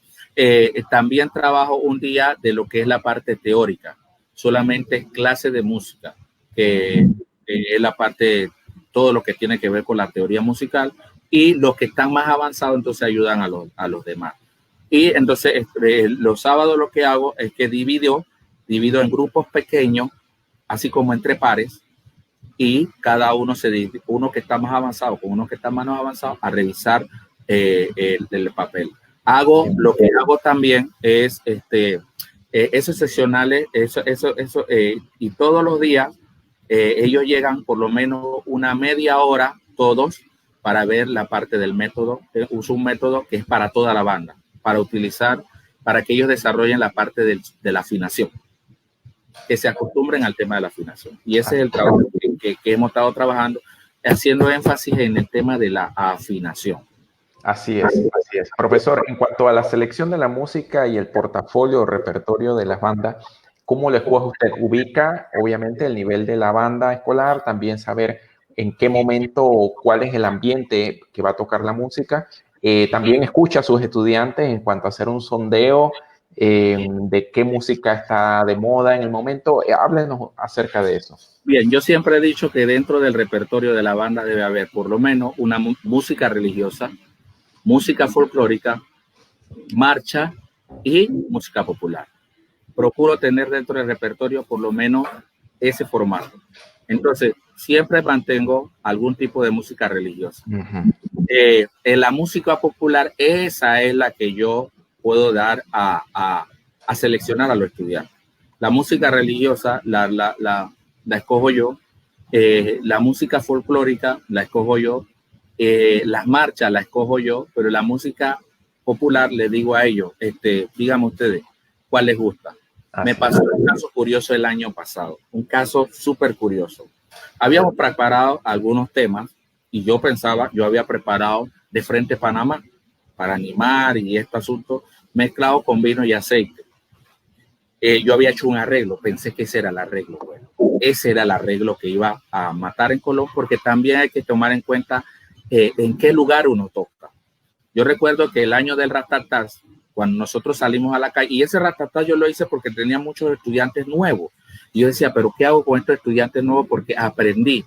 También trabajo un día de lo que es la parte teórica, solamente clase de música, que es la parte, todo lo que tiene que ver con la teoría musical, y los que están más avanzados entonces ayudan a los demás. Y entonces los sábados lo que hago es que divido en grupos pequeños, así como entre pares, y cada uno se divide, uno que está más avanzado con uno que está menos avanzado, a revisar el papel. Lo que hago también es esos seccionales, y todos los días ellos llegan por lo menos una media hora todos para ver la parte del método. Uso un método que es para toda la banda, para utilizar, para que ellos desarrollen la parte de la afinación, que se acostumbren al tema de la afinación. Y ese es el trabajo que hemos estado trabajando, haciendo énfasis en el tema de la afinación. Así es, así es. Profesor, en cuanto a la selección de la música y el portafolio o repertorio de las bandas, ¿cómo lo escoge usted? Ubica, obviamente, el nivel de la banda escolar, también saber en qué momento o cuál es el ambiente que va a tocar la música. También escucha a sus estudiantes en cuanto a hacer un sondeo de qué música está de moda en el momento. Háblenos acerca de eso. Bien, yo siempre he dicho que dentro del repertorio de la banda debe haber por lo menos una música religiosa, música folclórica, marcha y música popular. Procuro tener dentro del repertorio por lo menos ese formato. Entonces, siempre mantengo algún tipo de música religiosa. En la música popular, esa es la que yo puedo dar a seleccionar a los estudiantes. La música religiosa la escojo yo. La música folclórica la escojo yo. Las marchas la escojo yo, pero la música popular le digo a ellos, díganme ustedes, ¿cuál les gusta? Me pasó un caso curioso el año pasado, un caso súper curioso. Habíamos preparado algunos temas y yo pensaba, yo había preparado de Frente Panamá para animar y este asunto mezclado con vino y aceite. Yo había hecho un arreglo, pensé que ese era el arreglo. Bueno, ese era el arreglo que iba a matar en Colón, porque también hay que tomar en cuenta en qué lugar uno toca. Yo recuerdo que el año del Ratatás, cuando nosotros salimos a la calle, y ese Ratatás yo lo hice porque tenía muchos estudiantes nuevos. Y yo decía, pero ¿qué hago con estos estudiantes nuevos? Porque aprendí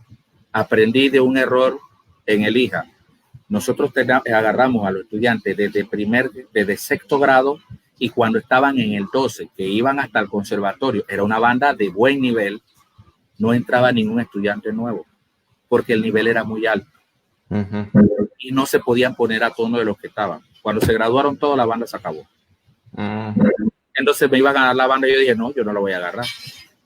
de un error en el IJA. Nosotros agarramos a los estudiantes desde sexto grado, y cuando estaban en el 12, que iban hasta el conservatorio, era una banda de buen nivel, no entraba ningún estudiante nuevo, porque el nivel era muy alto. Y no se podían poner a tono de los que estaban. Cuando se graduaron todos, la banda se acabó. Entonces me iban a dar la banda y yo dije, no, yo no la voy a agarrar.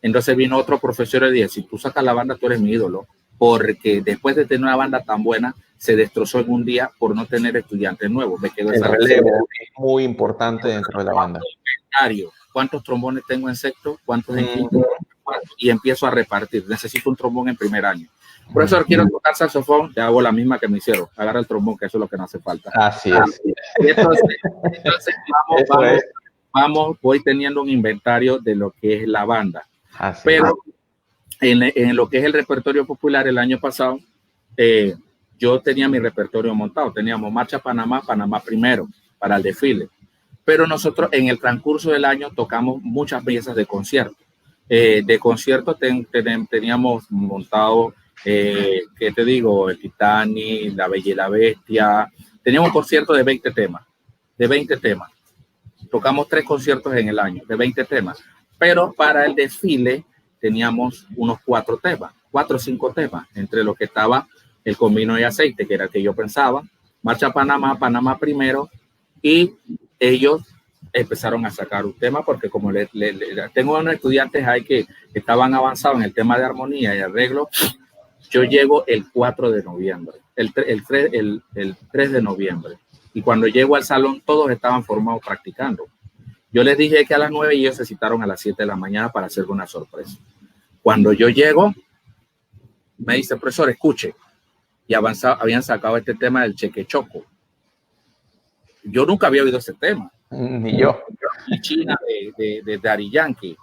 Entonces vino otro profesor y dije, si tú sacas la banda, tú eres mi ídolo, porque después de tener una banda tan buena, se destrozó en un día por no tener estudiantes nuevos. Me quedó el relevo es muy importante dentro de la banda. ¿Cuántos trombones tengo en sexto? ¿Cuántos en quinto? Y empiezo a repartir. Necesito un trombón en primer año. Profesor, quiero tocar saxofón, te hago la misma que me hicieron. Agarra el trombón, que eso es lo que no hace falta. Así es. Entonces voy teniendo un inventario de lo que es la banda. Así Pero en lo que es el repertorio popular, el año pasado, yo tenía mi repertorio montado. Teníamos Marcha Panamá, Panamá primero, para el desfile. Pero nosotros en el transcurso del año tocamos muchas piezas de concierto. De concierto teníamos montado, ¿qué te digo? El Titanic, La Bella y la Bestia. Teníamos un concierto de 20 temas. De 20 temas. Tocamos 3 conciertos en el año, de 20 temas. Pero para el desfile teníamos unos 4 temas, 4 o 5 temas, entre los que estaba el Con Vino y Aceite, que era el que yo pensaba, Marcha Panamá, Panamá primero, y ellos empezaron a sacar un tema, porque como tengo unos estudiantes ahí que estaban avanzados en el tema de armonía y arreglo. Yo llego el 4 de noviembre, el 3 de noviembre, y cuando llego al salón todos estaban formados practicando. Yo les dije que a las 9 y ellos se citaron a las 7 de la mañana para hacer una sorpresa. Cuando yo llego, me dice, profesor, escuche, y habían sacado este tema del Cheque Choco. Yo nunca había oído ese tema. Ni yo. Y China de Daddy Yankee.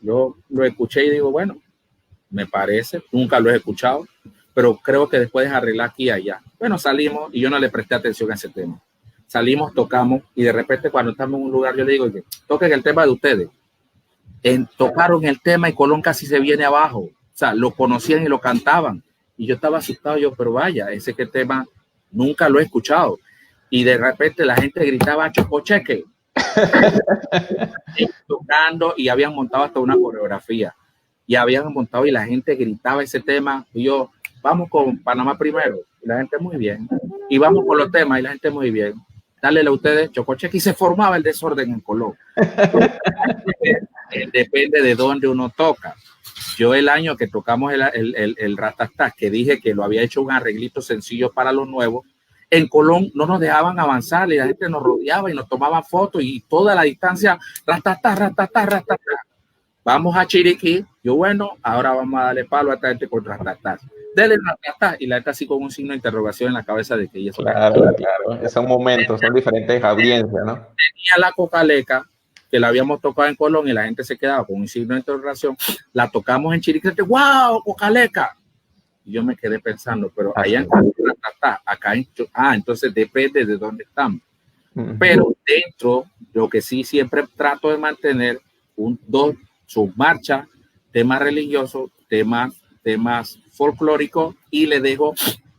Yo lo escuché y digo, bueno, me parece, nunca lo he escuchado, pero creo que después de arreglar aquí y allá. Bueno, salimos y yo no le presté atención a ese tema. Salimos, tocamos y de repente cuando estamos en un lugar yo le digo, toquen el tema de ustedes. Tocaron el tema y Colón casi se viene abajo. O sea, lo conocían y lo cantaban. Y yo estaba asustado, pero vaya, ese que tema nunca lo he escuchado. Y de repente la gente gritaba, Chococheque. Tocando y habían montado hasta una coreografía. Y habían montado y la gente gritaba ese tema. Y yo, vamos con Panamá primero. Y la gente muy bien. Y vamos con los temas y la gente muy bien. Dale a ustedes Chococheque. Y se formaba el desorden en Colón. Depende de dónde uno toca. Yo el año que tocamos el Ratatás, que dije que lo había hecho un arreglito sencillo para los nuevos, en Colón no nos dejaban avanzar y la gente nos rodeaba y nos tomaban fotos y toda la distancia, Ratatás, Ratatás, Ratatás. Vamos a Chiriquí. Yo, bueno, ahora vamos a darle palo a esta gente con Ratatás. Dele Ratatás. Y la gente así con un signo de interrogación en la cabeza de que ella es claro. Son momentos, son diferentes audiencias, ¿no? Tenía la Cocaleca, que la habíamos tocado en Colón y la gente se quedaba con un signo de interrogación. La tocamos en Chiriquí. ¡Wow, Cocaleca! Y yo me quedé pensando, pero allá en Ratatá, acá entonces depende de dónde estamos. Pero dentro, lo que sí siempre trato de mantener sus marchas, temas religiosos, temas folclóricos, y le dejo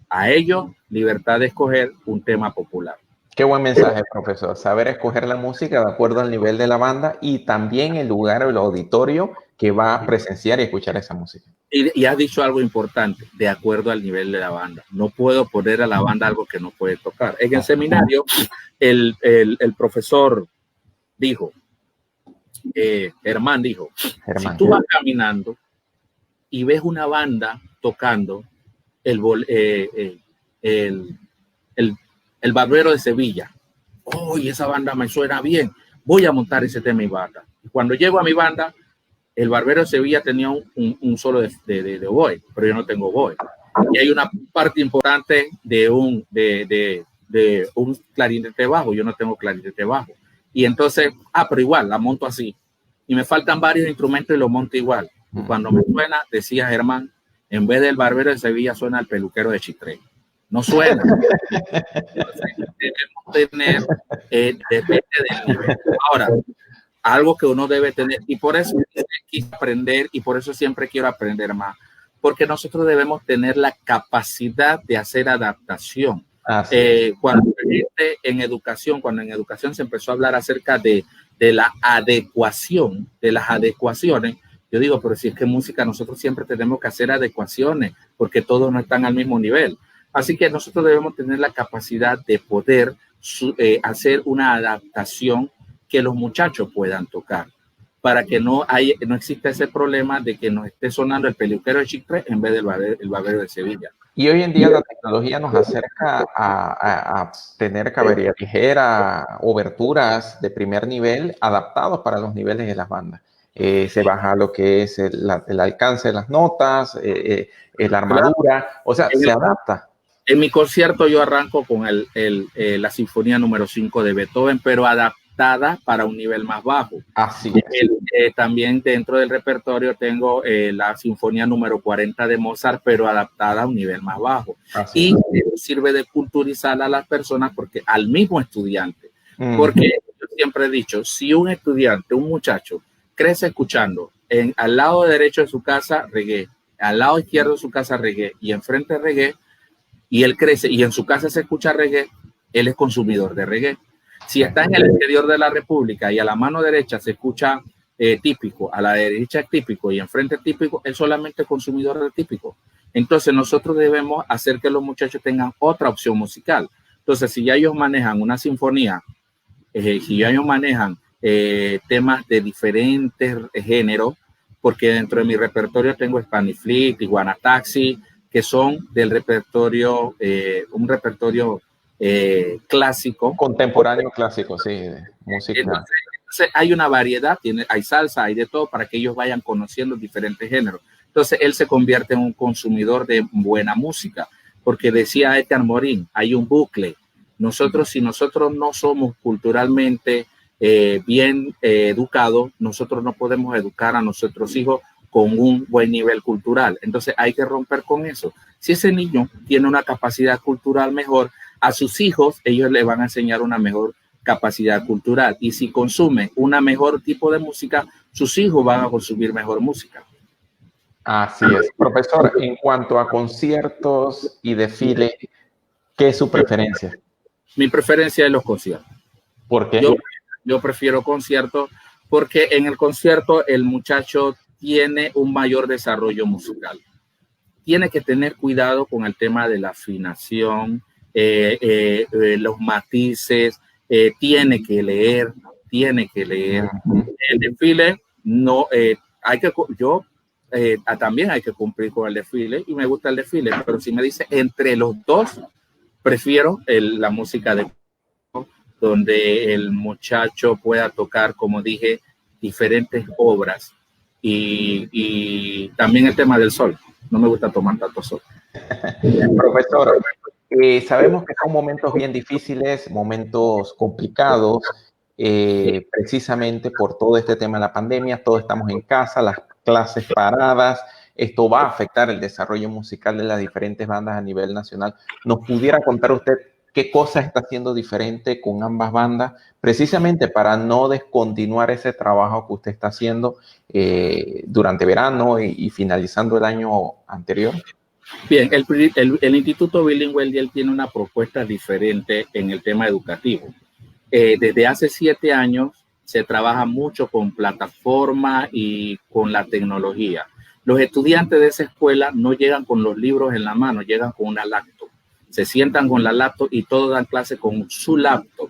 A ellos, libertad de escoger un tema popular. Qué buen mensaje, profesor. Saber escoger la música de acuerdo al nivel de la banda y también el lugar o el auditorio que va a presenciar y escuchar esa música. Y has dicho algo importante, de acuerdo al nivel de la banda. No puedo poner a la banda algo que no puede tocar. En el seminario, el profesor dijo, Germán dijo, si tú vas caminando y ves una banda tocando el Barbero de Sevilla, y esa banda me suena bien, voy a montar ese tema en mi banda. Cuando llego a mi banda, el Barbero de Sevilla tenía un solo de oboe, pero yo no tengo oboe. Y hay una parte importante de un clarinete bajo, yo no tengo clarinete bajo. Y entonces, pero igual, la monto así. Y me faltan varios instrumentos y lo monto igual. Y cuando me suena, decía Germán, en vez del Barbero de Sevilla suena el Peluquero de Chitré. No suena. Entonces, debemos tener, depende del nivel. Ahora, algo que uno debe tener, y por eso quise aprender, y por eso siempre quiero aprender más, porque nosotros debemos tener la capacidad de hacer adaptación. Cuando en educación se empezó a hablar acerca de la adecuación, de las adecuaciones, yo digo, pero si es que en música nosotros siempre tenemos que hacer adecuaciones, porque todos no están al mismo nivel. Así que nosotros debemos tener la capacidad de poder hacer una adaptación que los muchachos puedan tocar, para que no exista ese problema de que nos esté sonando el Peluquero de Chitré en vez del Barbero de Sevilla. Y hoy en día la tecnología nos acerca a tener caballería ligera, oberturas de primer nivel adaptados para los niveles de las bandas. Se baja lo que es el alcance de las notas, la armadura, o sea, se adapta. En mi concierto yo arranco con la Sinfonía número 5 de Beethoven, pero adaptada para un nivel más bajo. Así es. También dentro del repertorio tengo la Sinfonía número 40 de Mozart, pero adaptada a un nivel más bajo. Así y sirve de culturizar a las personas, porque al mismo estudiante. Porque yo siempre he dicho, si un estudiante, un muchacho, crece escuchando al lado derecho de su casa reggae, al lado izquierdo de su casa reggae y enfrente reggae, y él crece y en su casa se escucha reggae, él es consumidor de reggae. Si está en el interior de la República y a la mano derecha se escucha típico, a la derecha típico y enfrente típico, él solamente es consumidor de típico. Entonces nosotros debemos hacer que los muchachos tengan otra opción musical. Entonces, si ya ellos manejan una sinfonía, si ya ellos manejan temas de diferentes géneros, porque dentro de mi repertorio tengo Spanish Fleet, Iguana Taxi, que son del repertorio, un repertorio clásico. Contemporáneo clásico, sí, de música. Entonces hay una variedad, hay salsa, hay de todo, para que ellos vayan conociendo diferentes géneros. Entonces él se convierte en un consumidor de buena música, porque decía Edgar Morin, hay un bucle. Si nosotros no somos culturalmente bien educados, nosotros no podemos educar a nuestros hijos con un buen nivel cultural. Entonces hay que romper con eso. Si ese niño tiene una capacidad cultural mejor, a sus hijos ellos le van a enseñar una mejor capacidad cultural. Y si consume una mejor tipo de música, sus hijos van a consumir mejor música. Así es. Profesor, en cuanto a conciertos y desfile, ¿qué es su preferencia? Mi preferencia es los conciertos. ¿Por qué? Yo prefiero conciertos porque en el concierto el muchacho tiene un mayor desarrollo musical. Tiene que tener cuidado con el tema de la afinación, los matices, tiene que leer. El desfile no también hay que cumplir con el desfile y me gusta el desfile, pero si me dice entre los dos, prefiero la música donde el muchacho pueda tocar, como dije, diferentes obras. Y también el tema del sol. No me gusta tomar tanto sol. Profesor, sabemos que son momentos bien difíciles, momentos complicados, precisamente por todo este tema de la pandemia. Todos estamos en casa, las clases paradas. Esto va a afectar el desarrollo musical de las diferentes bandas a nivel nacional. ¿Nos pudiera contar usted qué cosa está haciendo diferente con ambas bandas, precisamente para no descontinuar ese trabajo que usted está haciendo durante verano y finalizando el año anterior? Bien, el Instituto Bilingüe Eldiel tiene una propuesta diferente en el tema educativo. Desde hace 7 años se trabaja mucho con plataforma y con la tecnología. Los estudiantes de esa escuela no llegan con los libros en la mano, llegan con una laptop. Se sientan con la laptop y todos dan clase con su laptop.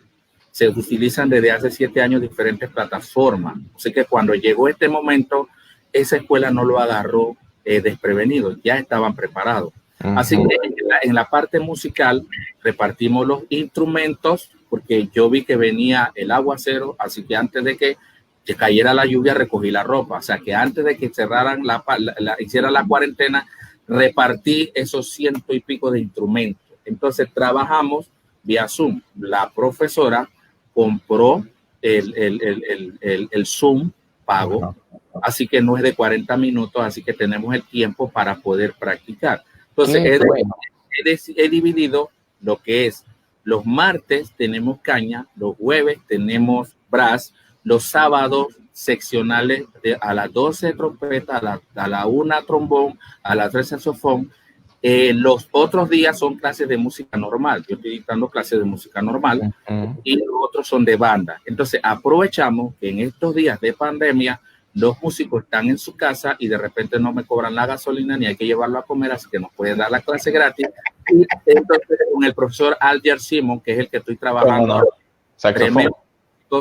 Se utilizan desde hace 7 años diferentes plataformas. Así que cuando llegó este momento, esa escuela no lo agarró desprevenido, ya estaban preparados. Así que en la parte musical repartimos los instrumentos, porque yo vi que venía el aguacero, así que antes de que cayera la lluvia recogí la ropa, o sea que antes de que cerraran hiciera la cuarentena, repartí esos 100 y pico de instrumentos. Entonces trabajamos vía Zoom. La profesora compró el Zoom pago, así que no es de 40 minutos, así que tenemos el tiempo para poder practicar. Entonces, he dividido lo que es los martes tenemos caña, los jueves tenemos brass, los sábados seccionales a las 12 trompeta, a la 1 trombón, a las 3 saxofón. Los otros días son clases de música normal. Yo estoy dictando clases de música normal y los otros son de banda. Entonces, aprovechamos que en estos días de pandemia los músicos están en su casa y de repente no me cobran la gasolina ni hay que llevarlo a comer, así que nos pueden dar la clase gratis. Y entonces con el profesor Alger Simon, que es el que estoy trabajando,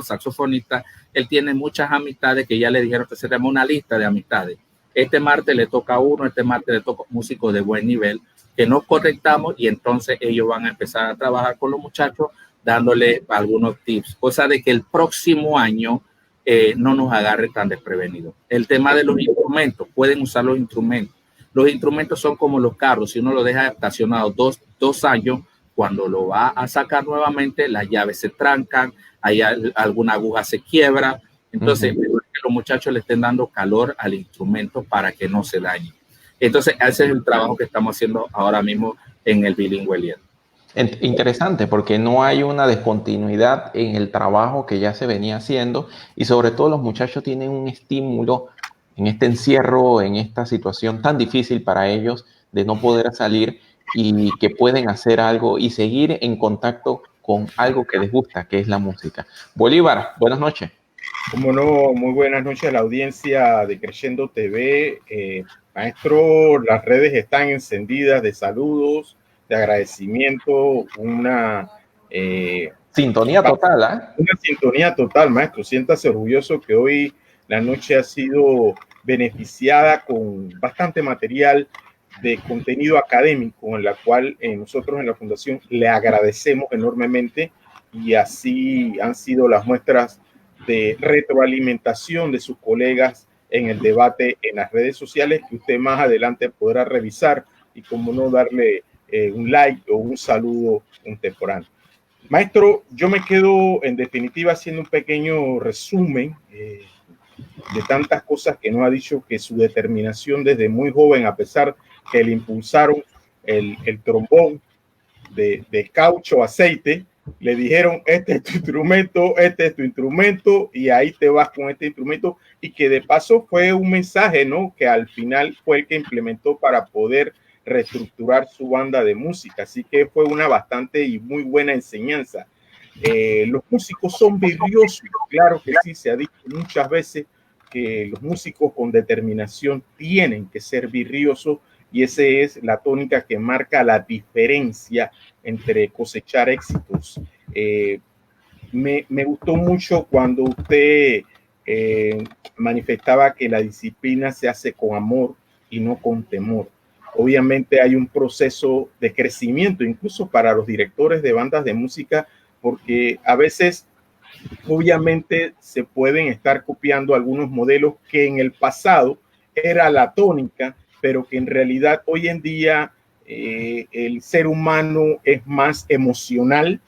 saxofonista, él tiene muchas amistades que ya le dijeron que se llama una lista de amistades. Este martes le toca a uno, este martes le toca músicos de buen nivel, que nos conectamos y entonces ellos van a empezar a trabajar con los muchachos dándole algunos tips, cosa de que el próximo año no nos agarre tan desprevenidos. El tema de los instrumentos, pueden usar los instrumentos. Los instrumentos son como los carros, si uno lo deja estacionado dos años, cuando lo va a sacar nuevamente, las llaves se trancan, hay alguna aguja se quiebra, entonces que los muchachos le estén dando calor al instrumento para que no se dañe. Entonces ese es el trabajo que estamos haciendo ahora mismo en el Bilingüe Eldiel. Interesante, porque no hay una descontinuidad en el trabajo que ya se venía haciendo y sobre todo los muchachos tienen un estímulo en este encierro, en esta situación tan difícil para ellos de no poder salir y que pueden hacer algo y seguir en contacto con algo que les gusta, que es la música. Bolívar, buenas noches. Como no, muy buenas noches a la audiencia de Creyendo TV. Maestro, las redes están encendidas de saludos, de agradecimiento, una sintonía total, ¿eh? Una sintonía total, maestro. Siéntase orgulloso que hoy la noche ha sido beneficiada con bastante material de contenido académico, en la cual nosotros en la Fundación le agradecemos enormemente, y así han sido las muestras de retroalimentación de sus colegas en el debate en las redes sociales, que usted más adelante podrá revisar y como no darle un like o un saludo contemporáneo. Maestro, yo me quedo en definitiva haciendo un pequeño resumen de tantas cosas que nos ha dicho, que su determinación desde muy joven, a pesar que le impulsaron el trombón de caucho, aceite, le dijeron, este es tu instrumento, y ahí te vas con este instrumento, y que de paso fue un mensaje, ¿no?, que al final fue el que implementó para poder reestructurar su banda de música. Así que fue una bastante y muy buena enseñanza. Los músicos son virtuosos, claro que sí, se ha dicho muchas veces que los músicos con determinación tienen que ser virtuosos, y esa es la tónica que marca la diferencia entre cosechar éxitos. Me gustó mucho cuando usted manifestaba que la disciplina se hace con amor y no con temor. Obviamente hay un proceso de crecimiento incluso para los directores de bandas de música, porque a veces obviamente se pueden estar copiando algunos modelos que en el pasado era la tónica, pero que en realidad hoy en día el ser humano es más emocional,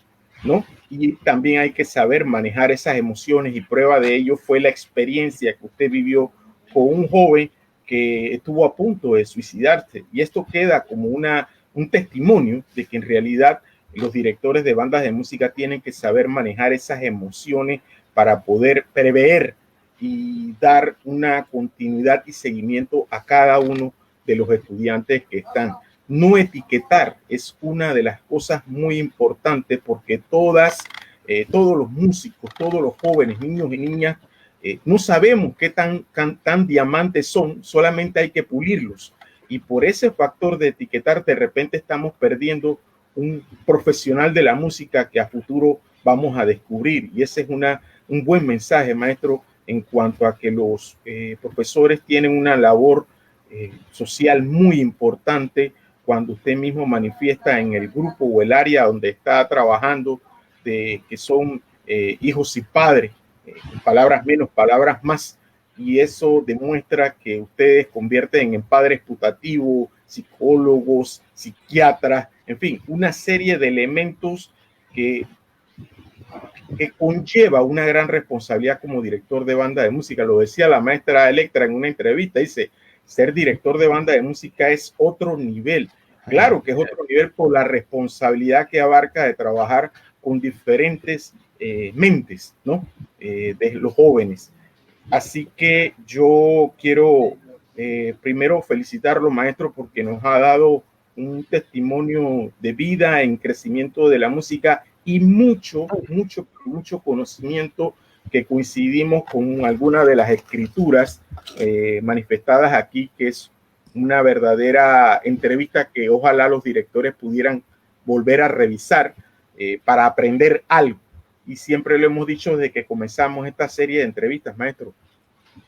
¿no? Y también hay que saber manejar esas emociones, y prueba de ello fue la experiencia que usted vivió con un joven que estuvo a punto de suicidarse, y esto queda como un testimonio de que en realidad los directores de bandas de música tienen que saber manejar esas emociones para poder prever y dar una continuidad y seguimiento a cada uno de los estudiantes que están. no etiquetar es una de las cosas muy importantes, porque todos los músicos, todos los jóvenes, niños y niñas, no sabemos qué tan diamantes son, solamente hay que pulirlos. Y por ese factor de etiquetar, de repente estamos perdiendo un profesional de la música que a futuro vamos a descubrir. Y ese es un buen mensaje, maestro, en cuanto a que los profesores tienen una labor social muy importante cuando usted mismo manifiesta en el grupo o el área donde está trabajando de que son hijos y padres, palabras menos, palabras más, y eso demuestra que ustedes convierten en padres putativos, psicólogos, psiquiatras, en fin, una serie de elementos que conlleva una gran responsabilidad como director de banda de música. Lo decía la maestra Electra en una entrevista, dice, ser director de banda de música es otro nivel. Claro que es otro nivel por la responsabilidad que abarca de trabajar con diferentes mentes, ¿no? De los jóvenes. Así que yo quiero primero felicitarlo, maestro, porque nos ha dado un testimonio de vida en crecimiento de la música y mucho conocimiento, que coincidimos con alguna de las escrituras manifestadas aquí, que es una verdadera entrevista que ojalá los directores pudieran volver a revisar para aprender algo. Y siempre lo hemos dicho desde que comenzamos esta serie de entrevistas, maestro.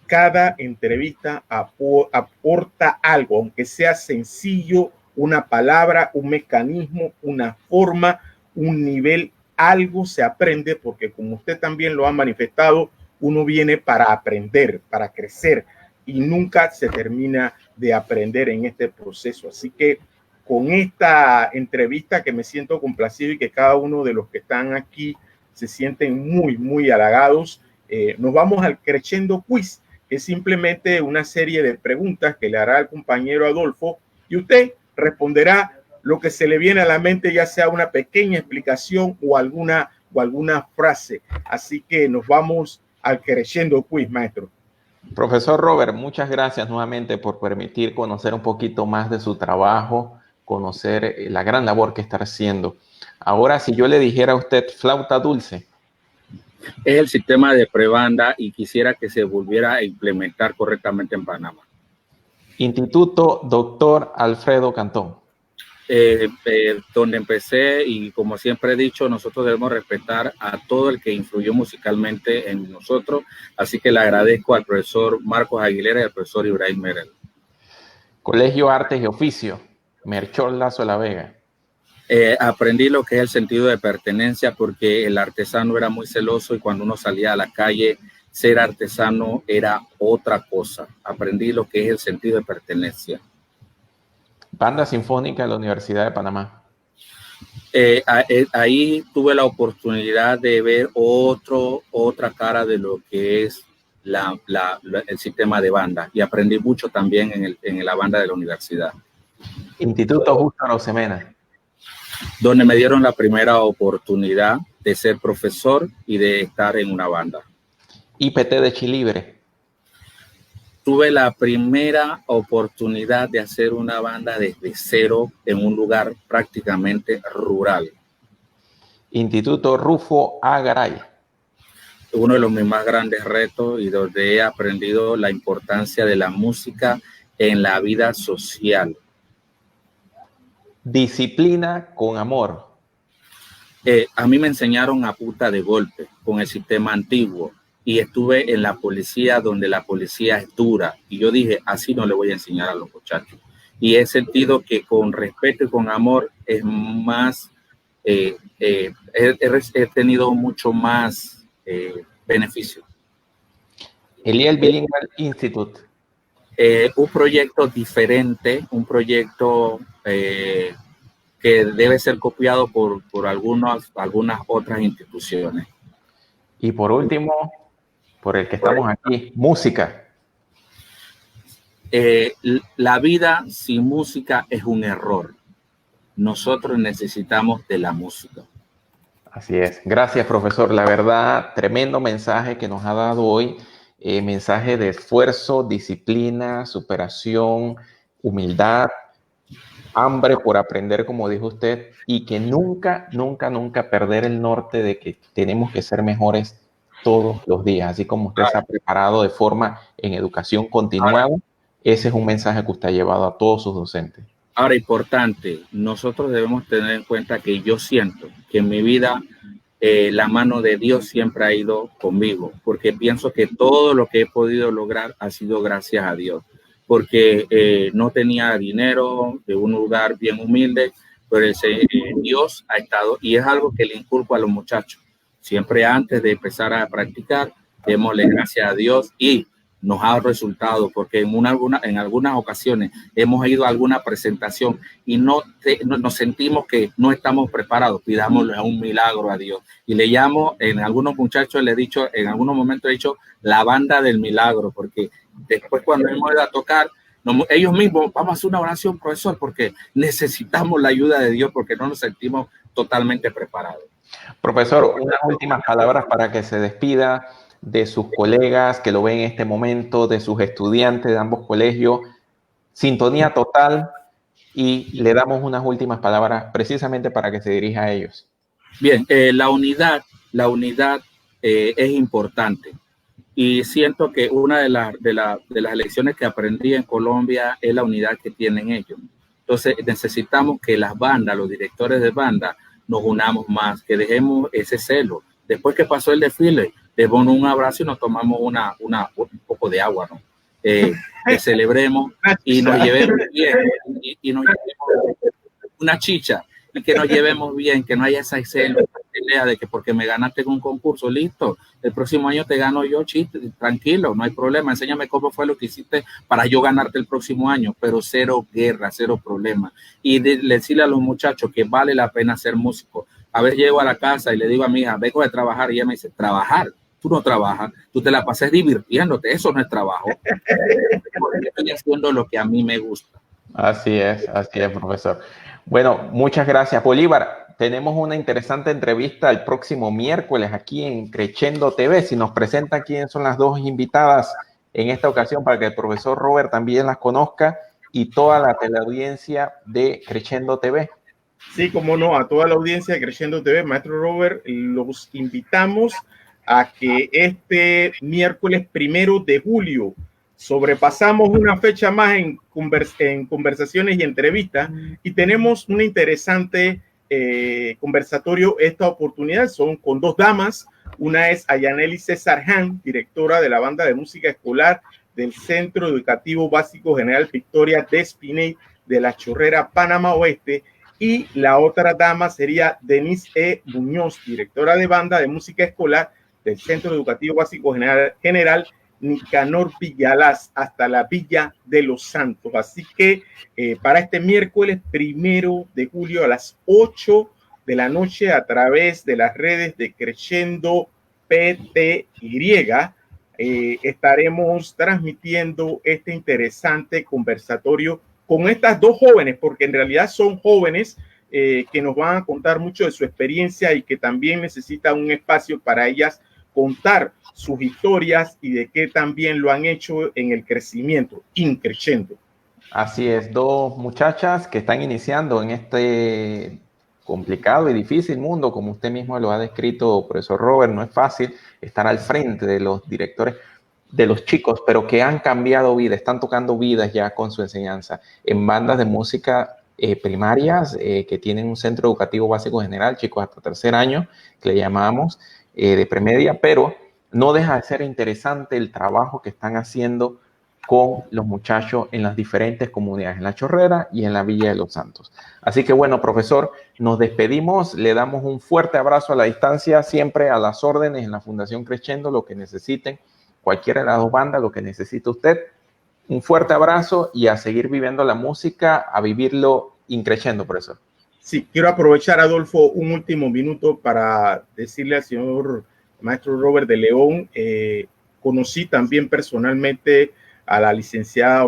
Cada entrevista aporta algo, aunque sea sencillo, una palabra, un mecanismo, una forma, un nivel, algo se aprende, porque como usted también lo ha manifestado, uno viene para aprender, para crecer, y nunca se termina de aprender en este proceso. Así que con esta entrevista, que me siento complacido y que cada uno de los que están aquí se sienten muy halagados, nos vamos al Crescendo Quiz, que es simplemente una serie de preguntas que le hará el compañero Adolfo, y usted responderá lo que se le viene a la mente, ya sea una pequeña explicación o alguna frase. Así que nos vamos al Crescendo Quiz, maestro. Profesor Robert, muchas gracias nuevamente por permitir conocer un poquito más de su trabajo, conocer la gran labor que está haciendo. Ahora, si yo le dijera a usted flauta dulce. Es el sistema de prebanda y quisiera que se volviera a implementar correctamente en Panamá. Instituto Dr. Alfredo Cantón. Donde empecé, y como siempre he dicho, nosotros debemos respetar a todo el que influyó musicalmente en nosotros, así que le agradezco al profesor Marcos Aguilera y al profesor Ibrahim Merel. Colegio Artes y Oficio, Melchor Lazo La Vega. Aprendí lo que es el sentido de pertenencia, porque el artesano era muy celoso y cuando uno salía a la calle, ser artesano era otra cosa. Aprendí lo que es el sentido de pertenencia. Banda Sinfónica de la Universidad de Panamá. Ahí tuve la oportunidad de ver otra cara de lo que es el sistema de banda, y aprendí mucho también en la banda de la universidad. Instituto Justo Arosemena, donde me dieron la primera oportunidad de ser profesor y de estar en una banda. IPT de Chilibre. Tuve la primera oportunidad de hacer una banda desde cero en un lugar prácticamente rural. Instituto Rufo A. Garay. Uno de los mis más grandes retos, y donde he aprendido la importancia de la música en la vida social. Disciplina con amor. A mí me enseñaron a puta de golpe con el sistema antiguo, y estuve en la policía, donde la policía es dura, y yo dije, así no le voy a enseñar a los muchachos. Y he sentido que con respeto y con amor es más, he tenido mucho más beneficio. Eliel Bilingual Institute. Un proyecto diferente, un proyecto que debe ser copiado por algunas otras instituciones. Y por último, por el que estamos aquí, música. La vida sin música es un error. Nosotros necesitamos de la música. Así es. Gracias, profesor. La verdad, tremendo mensaje que nos ha dado hoy. Mensaje de esfuerzo, disciplina, superación, humildad. hambre por aprender, como dijo usted, y que nunca, nunca, nunca perder el norte de que tenemos que ser mejores todos los días, así como usted se ha preparado de forma en educación continuada. Ese es un mensaje que usted ha llevado a todos sus docentes. Ahora, importante, nosotros debemos tener en cuenta que yo siento que en mi vida la mano de Dios siempre ha ido conmigo, porque pienso que todo lo que he podido lograr ha sido gracias a Dios, porque no tenía dinero, de un lugar bien humilde, pero Dios ha estado, y es algo que le inculco a los muchachos. Siempre antes de empezar a practicar, démosle gracias a Dios, y nos ha resultado, porque en algunas ocasiones hemos ido a alguna presentación y nos sentimos que no estamos preparados. Pidámosle un milagro a Dios. Y le llamo, en algunos muchachos le he dicho, en algunos momentos he dicho, la banda del milagro, porque después cuando hemos ido a tocar, ellos mismos, vamos a hacer una oración, profesor, porque necesitamos la ayuda de Dios, porque no nos sentimos totalmente preparados. Profesor, unas últimas palabras para que se despida de sus colegas que lo ven en este momento, de sus estudiantes de ambos colegios. Sintonía total, y le damos unas últimas palabras precisamente para que se dirija a ellos. Bien, la unidad es importante, y siento que una de las lecciones que aprendí en Colombia es la unidad que tienen ellos. Entonces necesitamos que las bandas, los directores de banda, nos unamos más, que dejemos ese celo. Después que pasó el desfile, les pongo un abrazo y nos tomamos un poco de agua, ¿no? Que celebremos y nos llevemos bien, y nos llevemos una chicha, y que nos llevemos bien, que no haya esa idea de que porque me ganaste con un concurso, listo, el próximo año te gano yo, chiste, tranquilo, no hay problema, enséñame cómo fue lo que hiciste para yo ganarte el próximo año, pero cero guerra, cero problema. Y decirle a los muchachos que vale la pena ser músico. A veces llego a la casa y le digo a mi hija, vengo de trabajar, y ella me dice, ¿trabajar? Tú no trabajas, tú te la pasas divirtiéndote, eso no es trabajo. Estoy haciendo lo que a mí me gusta. Así es, profesor. Bueno, muchas gracias, Bolívar. Tenemos una interesante entrevista el próximo miércoles aquí en Creciendo TV. Si nos presenta quiénes son las dos invitadas en esta ocasión para que el profesor Robert también las conozca y toda la teleaudiencia de Creciendo TV. Sí, como no, a toda la audiencia de Creciendo TV, maestro Robert, los invitamos a que este miércoles 1 de julio sobrepasamos una fecha más en conversaciones y entrevistas, y tenemos un interesante conversatorio. Esta oportunidad son con dos damas. Una es Ayaneli César Han, directora de la banda de música escolar del Centro Educativo Básico General Victoria de Espiney de la Chorrera, Panamá Oeste, y la otra dama sería Denise E. Muñoz, directora de banda de música escolar del Centro Educativo Básico General Nicanor Villalaz, hasta la Villa de los Santos. Así que para este miércoles 1 de julio a las 8 de la noche, a través de las redes de Creciendo PTY, estaremos transmitiendo este interesante conversatorio con estas dos jóvenes, porque en realidad son jóvenes que nos van a contar mucho de su experiencia y que también necesitan un espacio para ellas contar sus historias y de qué también lo han hecho en el crecimiento, increciendo. Así es, dos muchachas que están iniciando en este complicado y difícil mundo, como usted mismo lo ha descrito, profesor Robert. No es fácil estar al frente de los directores, de los chicos, pero que han cambiado vidas, están tocando vidas ya con su enseñanza en bandas de música primarias que tienen un centro educativo básico general, chicos hasta tercer año, que le llamamos de premedia, pero no deja de ser interesante el trabajo que están haciendo con los muchachos en las diferentes comunidades, en La Chorrera y en la Villa de los Santos. Así que bueno, profesor, nos despedimos, le damos un fuerte abrazo a la distancia, siempre a las órdenes en la Fundación Creciendo, lo que necesiten, cualquiera de las dos bandas, lo que necesite usted. Un fuerte abrazo y a seguir viviendo la música, a vivirlo increciendo, profesor. Sí, quiero aprovechar, Adolfo, un último minuto para decirle al señor maestro Robert de León, conocí también personalmente a la licenciada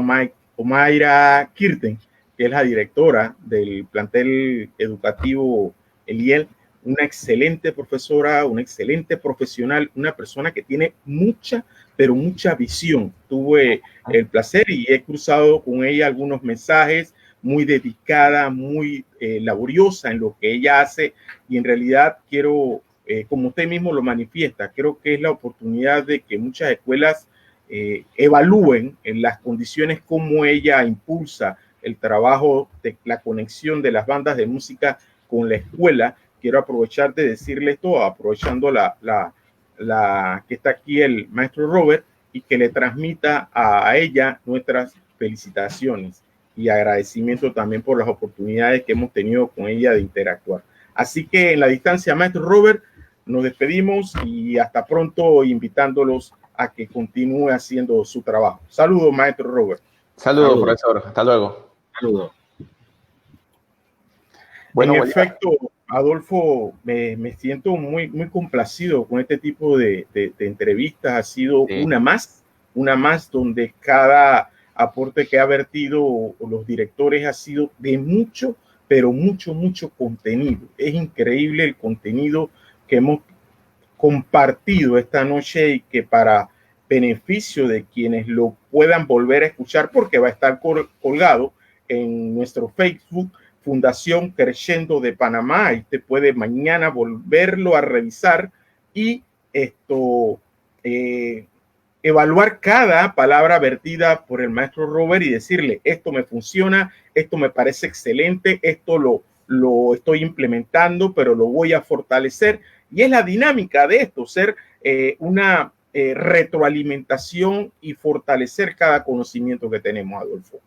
Omaira Kirten, que es la directora del plantel educativo Eliel, una excelente profesora, una excelente profesional, una persona que tiene mucha, pero mucha visión. Tuve el placer y he cruzado con ella algunos mensajes muy dedicada, muy laboriosa en lo que ella hace, y en realidad quiero, como usted mismo lo manifiesta, creo que es la oportunidad de que muchas escuelas evalúen en las condiciones como ella impulsa el trabajo de la conexión de las bandas de música con la escuela. Quiero aprovechar de decirle esto, aprovechando que está aquí el maestro Robert, y que le transmita a ella nuestras felicitaciones y agradecimiento también por las oportunidades que hemos tenido con ella de interactuar. Así que en la distancia, maestro Robert, nos despedimos y hasta pronto, invitándolos a que continúe haciendo su trabajo. Saludos, maestro Robert. Saludos, profesor. Hasta luego. Saludos. Bueno, en efecto, Adolfo, me siento muy complacido con este tipo de entrevistas. Ha sido una más donde cada aporte que ha vertido los directores ha sido de mucho, pero mucho contenido. Es increíble el contenido que hemos compartido esta noche, y que para beneficio de quienes lo puedan volver a escuchar, porque va a estar colgado en nuestro Facebook, Fundación Creciendo de Panamá, y usted puede mañana volverlo a revisar y evaluar cada palabra vertida por el maestro Robert y decirle: esto me funciona, esto me parece excelente, esto lo estoy implementando, pero lo voy a fortalecer. Y es la dinámica de esto, ser una retroalimentación y fortalecer cada conocimiento que tenemos, Adolfo.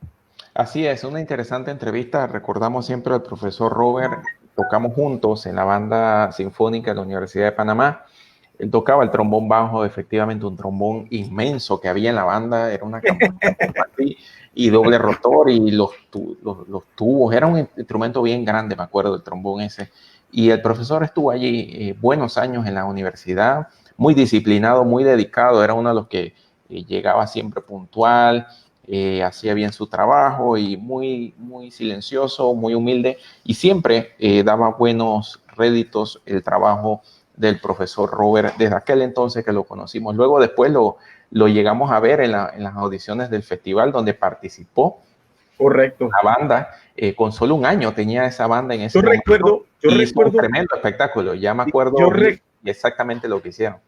Así es, una interesante entrevista. Recordamos siempre al profesor Robert, tocamos juntos en la banda sinfónica de la Universidad de Panamá. Él tocaba el trombón bajo, efectivamente un trombón inmenso que había en la banda, era una campana y doble rotor, y los tubos, era un instrumento bien grande, me acuerdo del trombón ese. Y el profesor estuvo allí buenos años en la universidad, muy disciplinado, muy dedicado, era uno de los que llegaba siempre puntual, hacía bien su trabajo y muy silencioso, muy humilde, y siempre daba buenos réditos el trabajo del profesor Robert desde aquel entonces que lo conocimos. Luego después lo llegamos a ver en las audiciones del festival donde participó. Correcto. La banda, con solo un año tenía esa banda en ese momento. Yo recuerdo un tremendo espectáculo, ya me acuerdo exactamente lo que hicieron.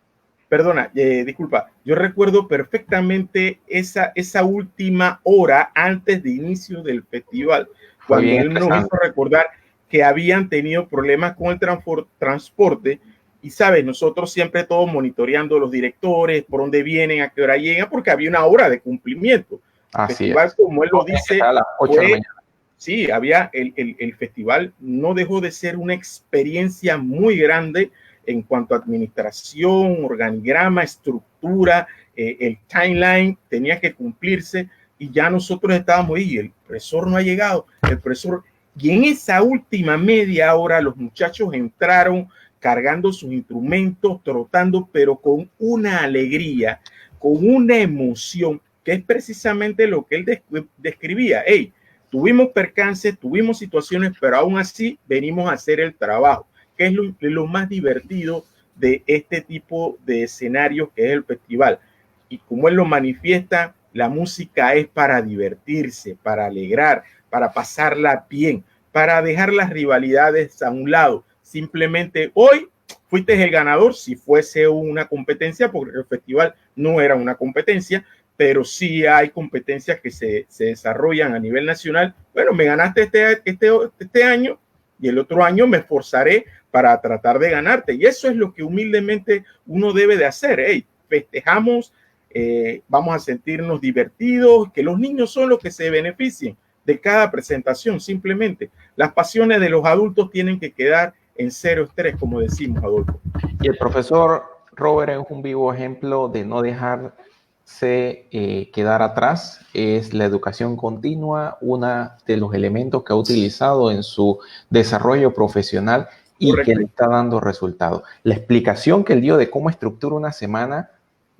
Perdona, disculpa, yo recuerdo perfectamente esa última hora antes de inicio del festival, cuando él nos hizo recordar que habían tenido problemas con el transporte, y sabes, nosotros siempre todos monitoreando los directores, por dónde vienen, a qué hora llegan, porque había una hora de cumplimiento. El festival, como él lo dice, a las 8 de la mañana. Sí, había el festival no dejó de ser una experiencia muy grande en cuanto a administración, organigrama, estructura, el timeline tenía que cumplirse, y ya nosotros estábamos ahí, el profesor no ha llegado, y en esa última media hora los muchachos entraron cargando sus instrumentos, trotando, pero con una alegría, con una emoción, que es precisamente lo que él describía. Hey, tuvimos percances, tuvimos situaciones, pero aún así venimos a hacer el trabajo, que es lo más divertido de este tipo de escenarios que es el festival. Y como él lo manifiesta, la música es para divertirse, para alegrar, para pasarla bien, para dejar las rivalidades a un lado. Simplemente hoy fuiste el ganador, si fuese una competencia, porque el festival no era una competencia, pero sí hay competencias que se desarrollan a nivel nacional. Bueno, me ganaste este año, y el otro año me esforzaré para tratar de ganarte. Y eso es lo que humildemente uno debe de hacer. Hey, festejamos, vamos a sentirnos divertidos, que los niños son los que se beneficien de cada presentación. Simplemente las pasiones de los adultos tienen que quedar en cero estrés, como decimos, Adolfo. Y el profesor Robert es un vivo ejemplo de no dejarse quedar atrás. Es la educación continua, uno de los elementos que ha utilizado en su desarrollo profesional y Correcto. Que le está dando resultados. La explicación que él dio de cómo estructura una semana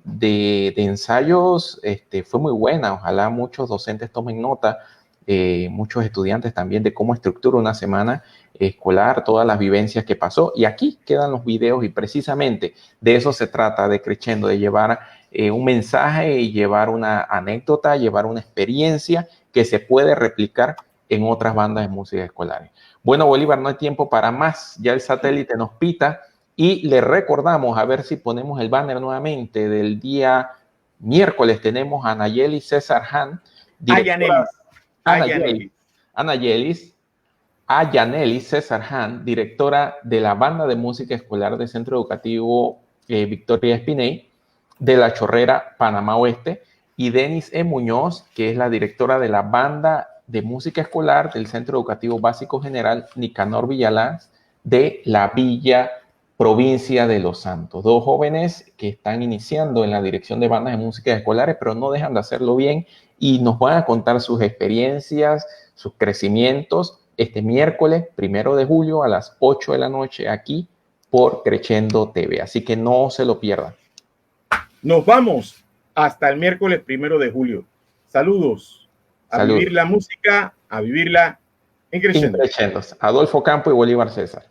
de ensayos fue muy buena. Ojalá muchos docentes tomen nota, muchos estudiantes también, de cómo estructura una semana escolar, todas las vivencias que pasó. Y aquí quedan los videos, y precisamente de eso se trata, de Creciendo, de llevar un mensaje y llevar una anécdota, llevar una experiencia que se puede replicar en otras bandas de música escolares. Bueno, Bolívar, no hay tiempo para más. Ya el satélite nos pita y le recordamos, a ver si ponemos el banner nuevamente, del día miércoles. Tenemos a Nayeli César Han, Ayanelis César Han, directora de la banda de música escolar del Centro Educativo Victoria Espiney, de La Chorrera, Panamá Oeste, y Denis E. Muñoz, que es la directora de la banda de música escolar del Centro Educativo Básico General Nicanor Villalaz, de La Villa, provincia de Los Santos. Dos jóvenes que están iniciando en la dirección de bandas de música escolares, pero no dejan de hacerlo bien y nos van a contar sus experiencias, sus crecimientos, este miércoles 1 de julio a las 8 de la noche aquí por Creciendo TV. Así que no se lo pierdan. Nos vamos hasta el miércoles 1 de julio. Saludos. Vivir la música, a vivirla en Creciendo. Adolfo Campo y Bolívar César.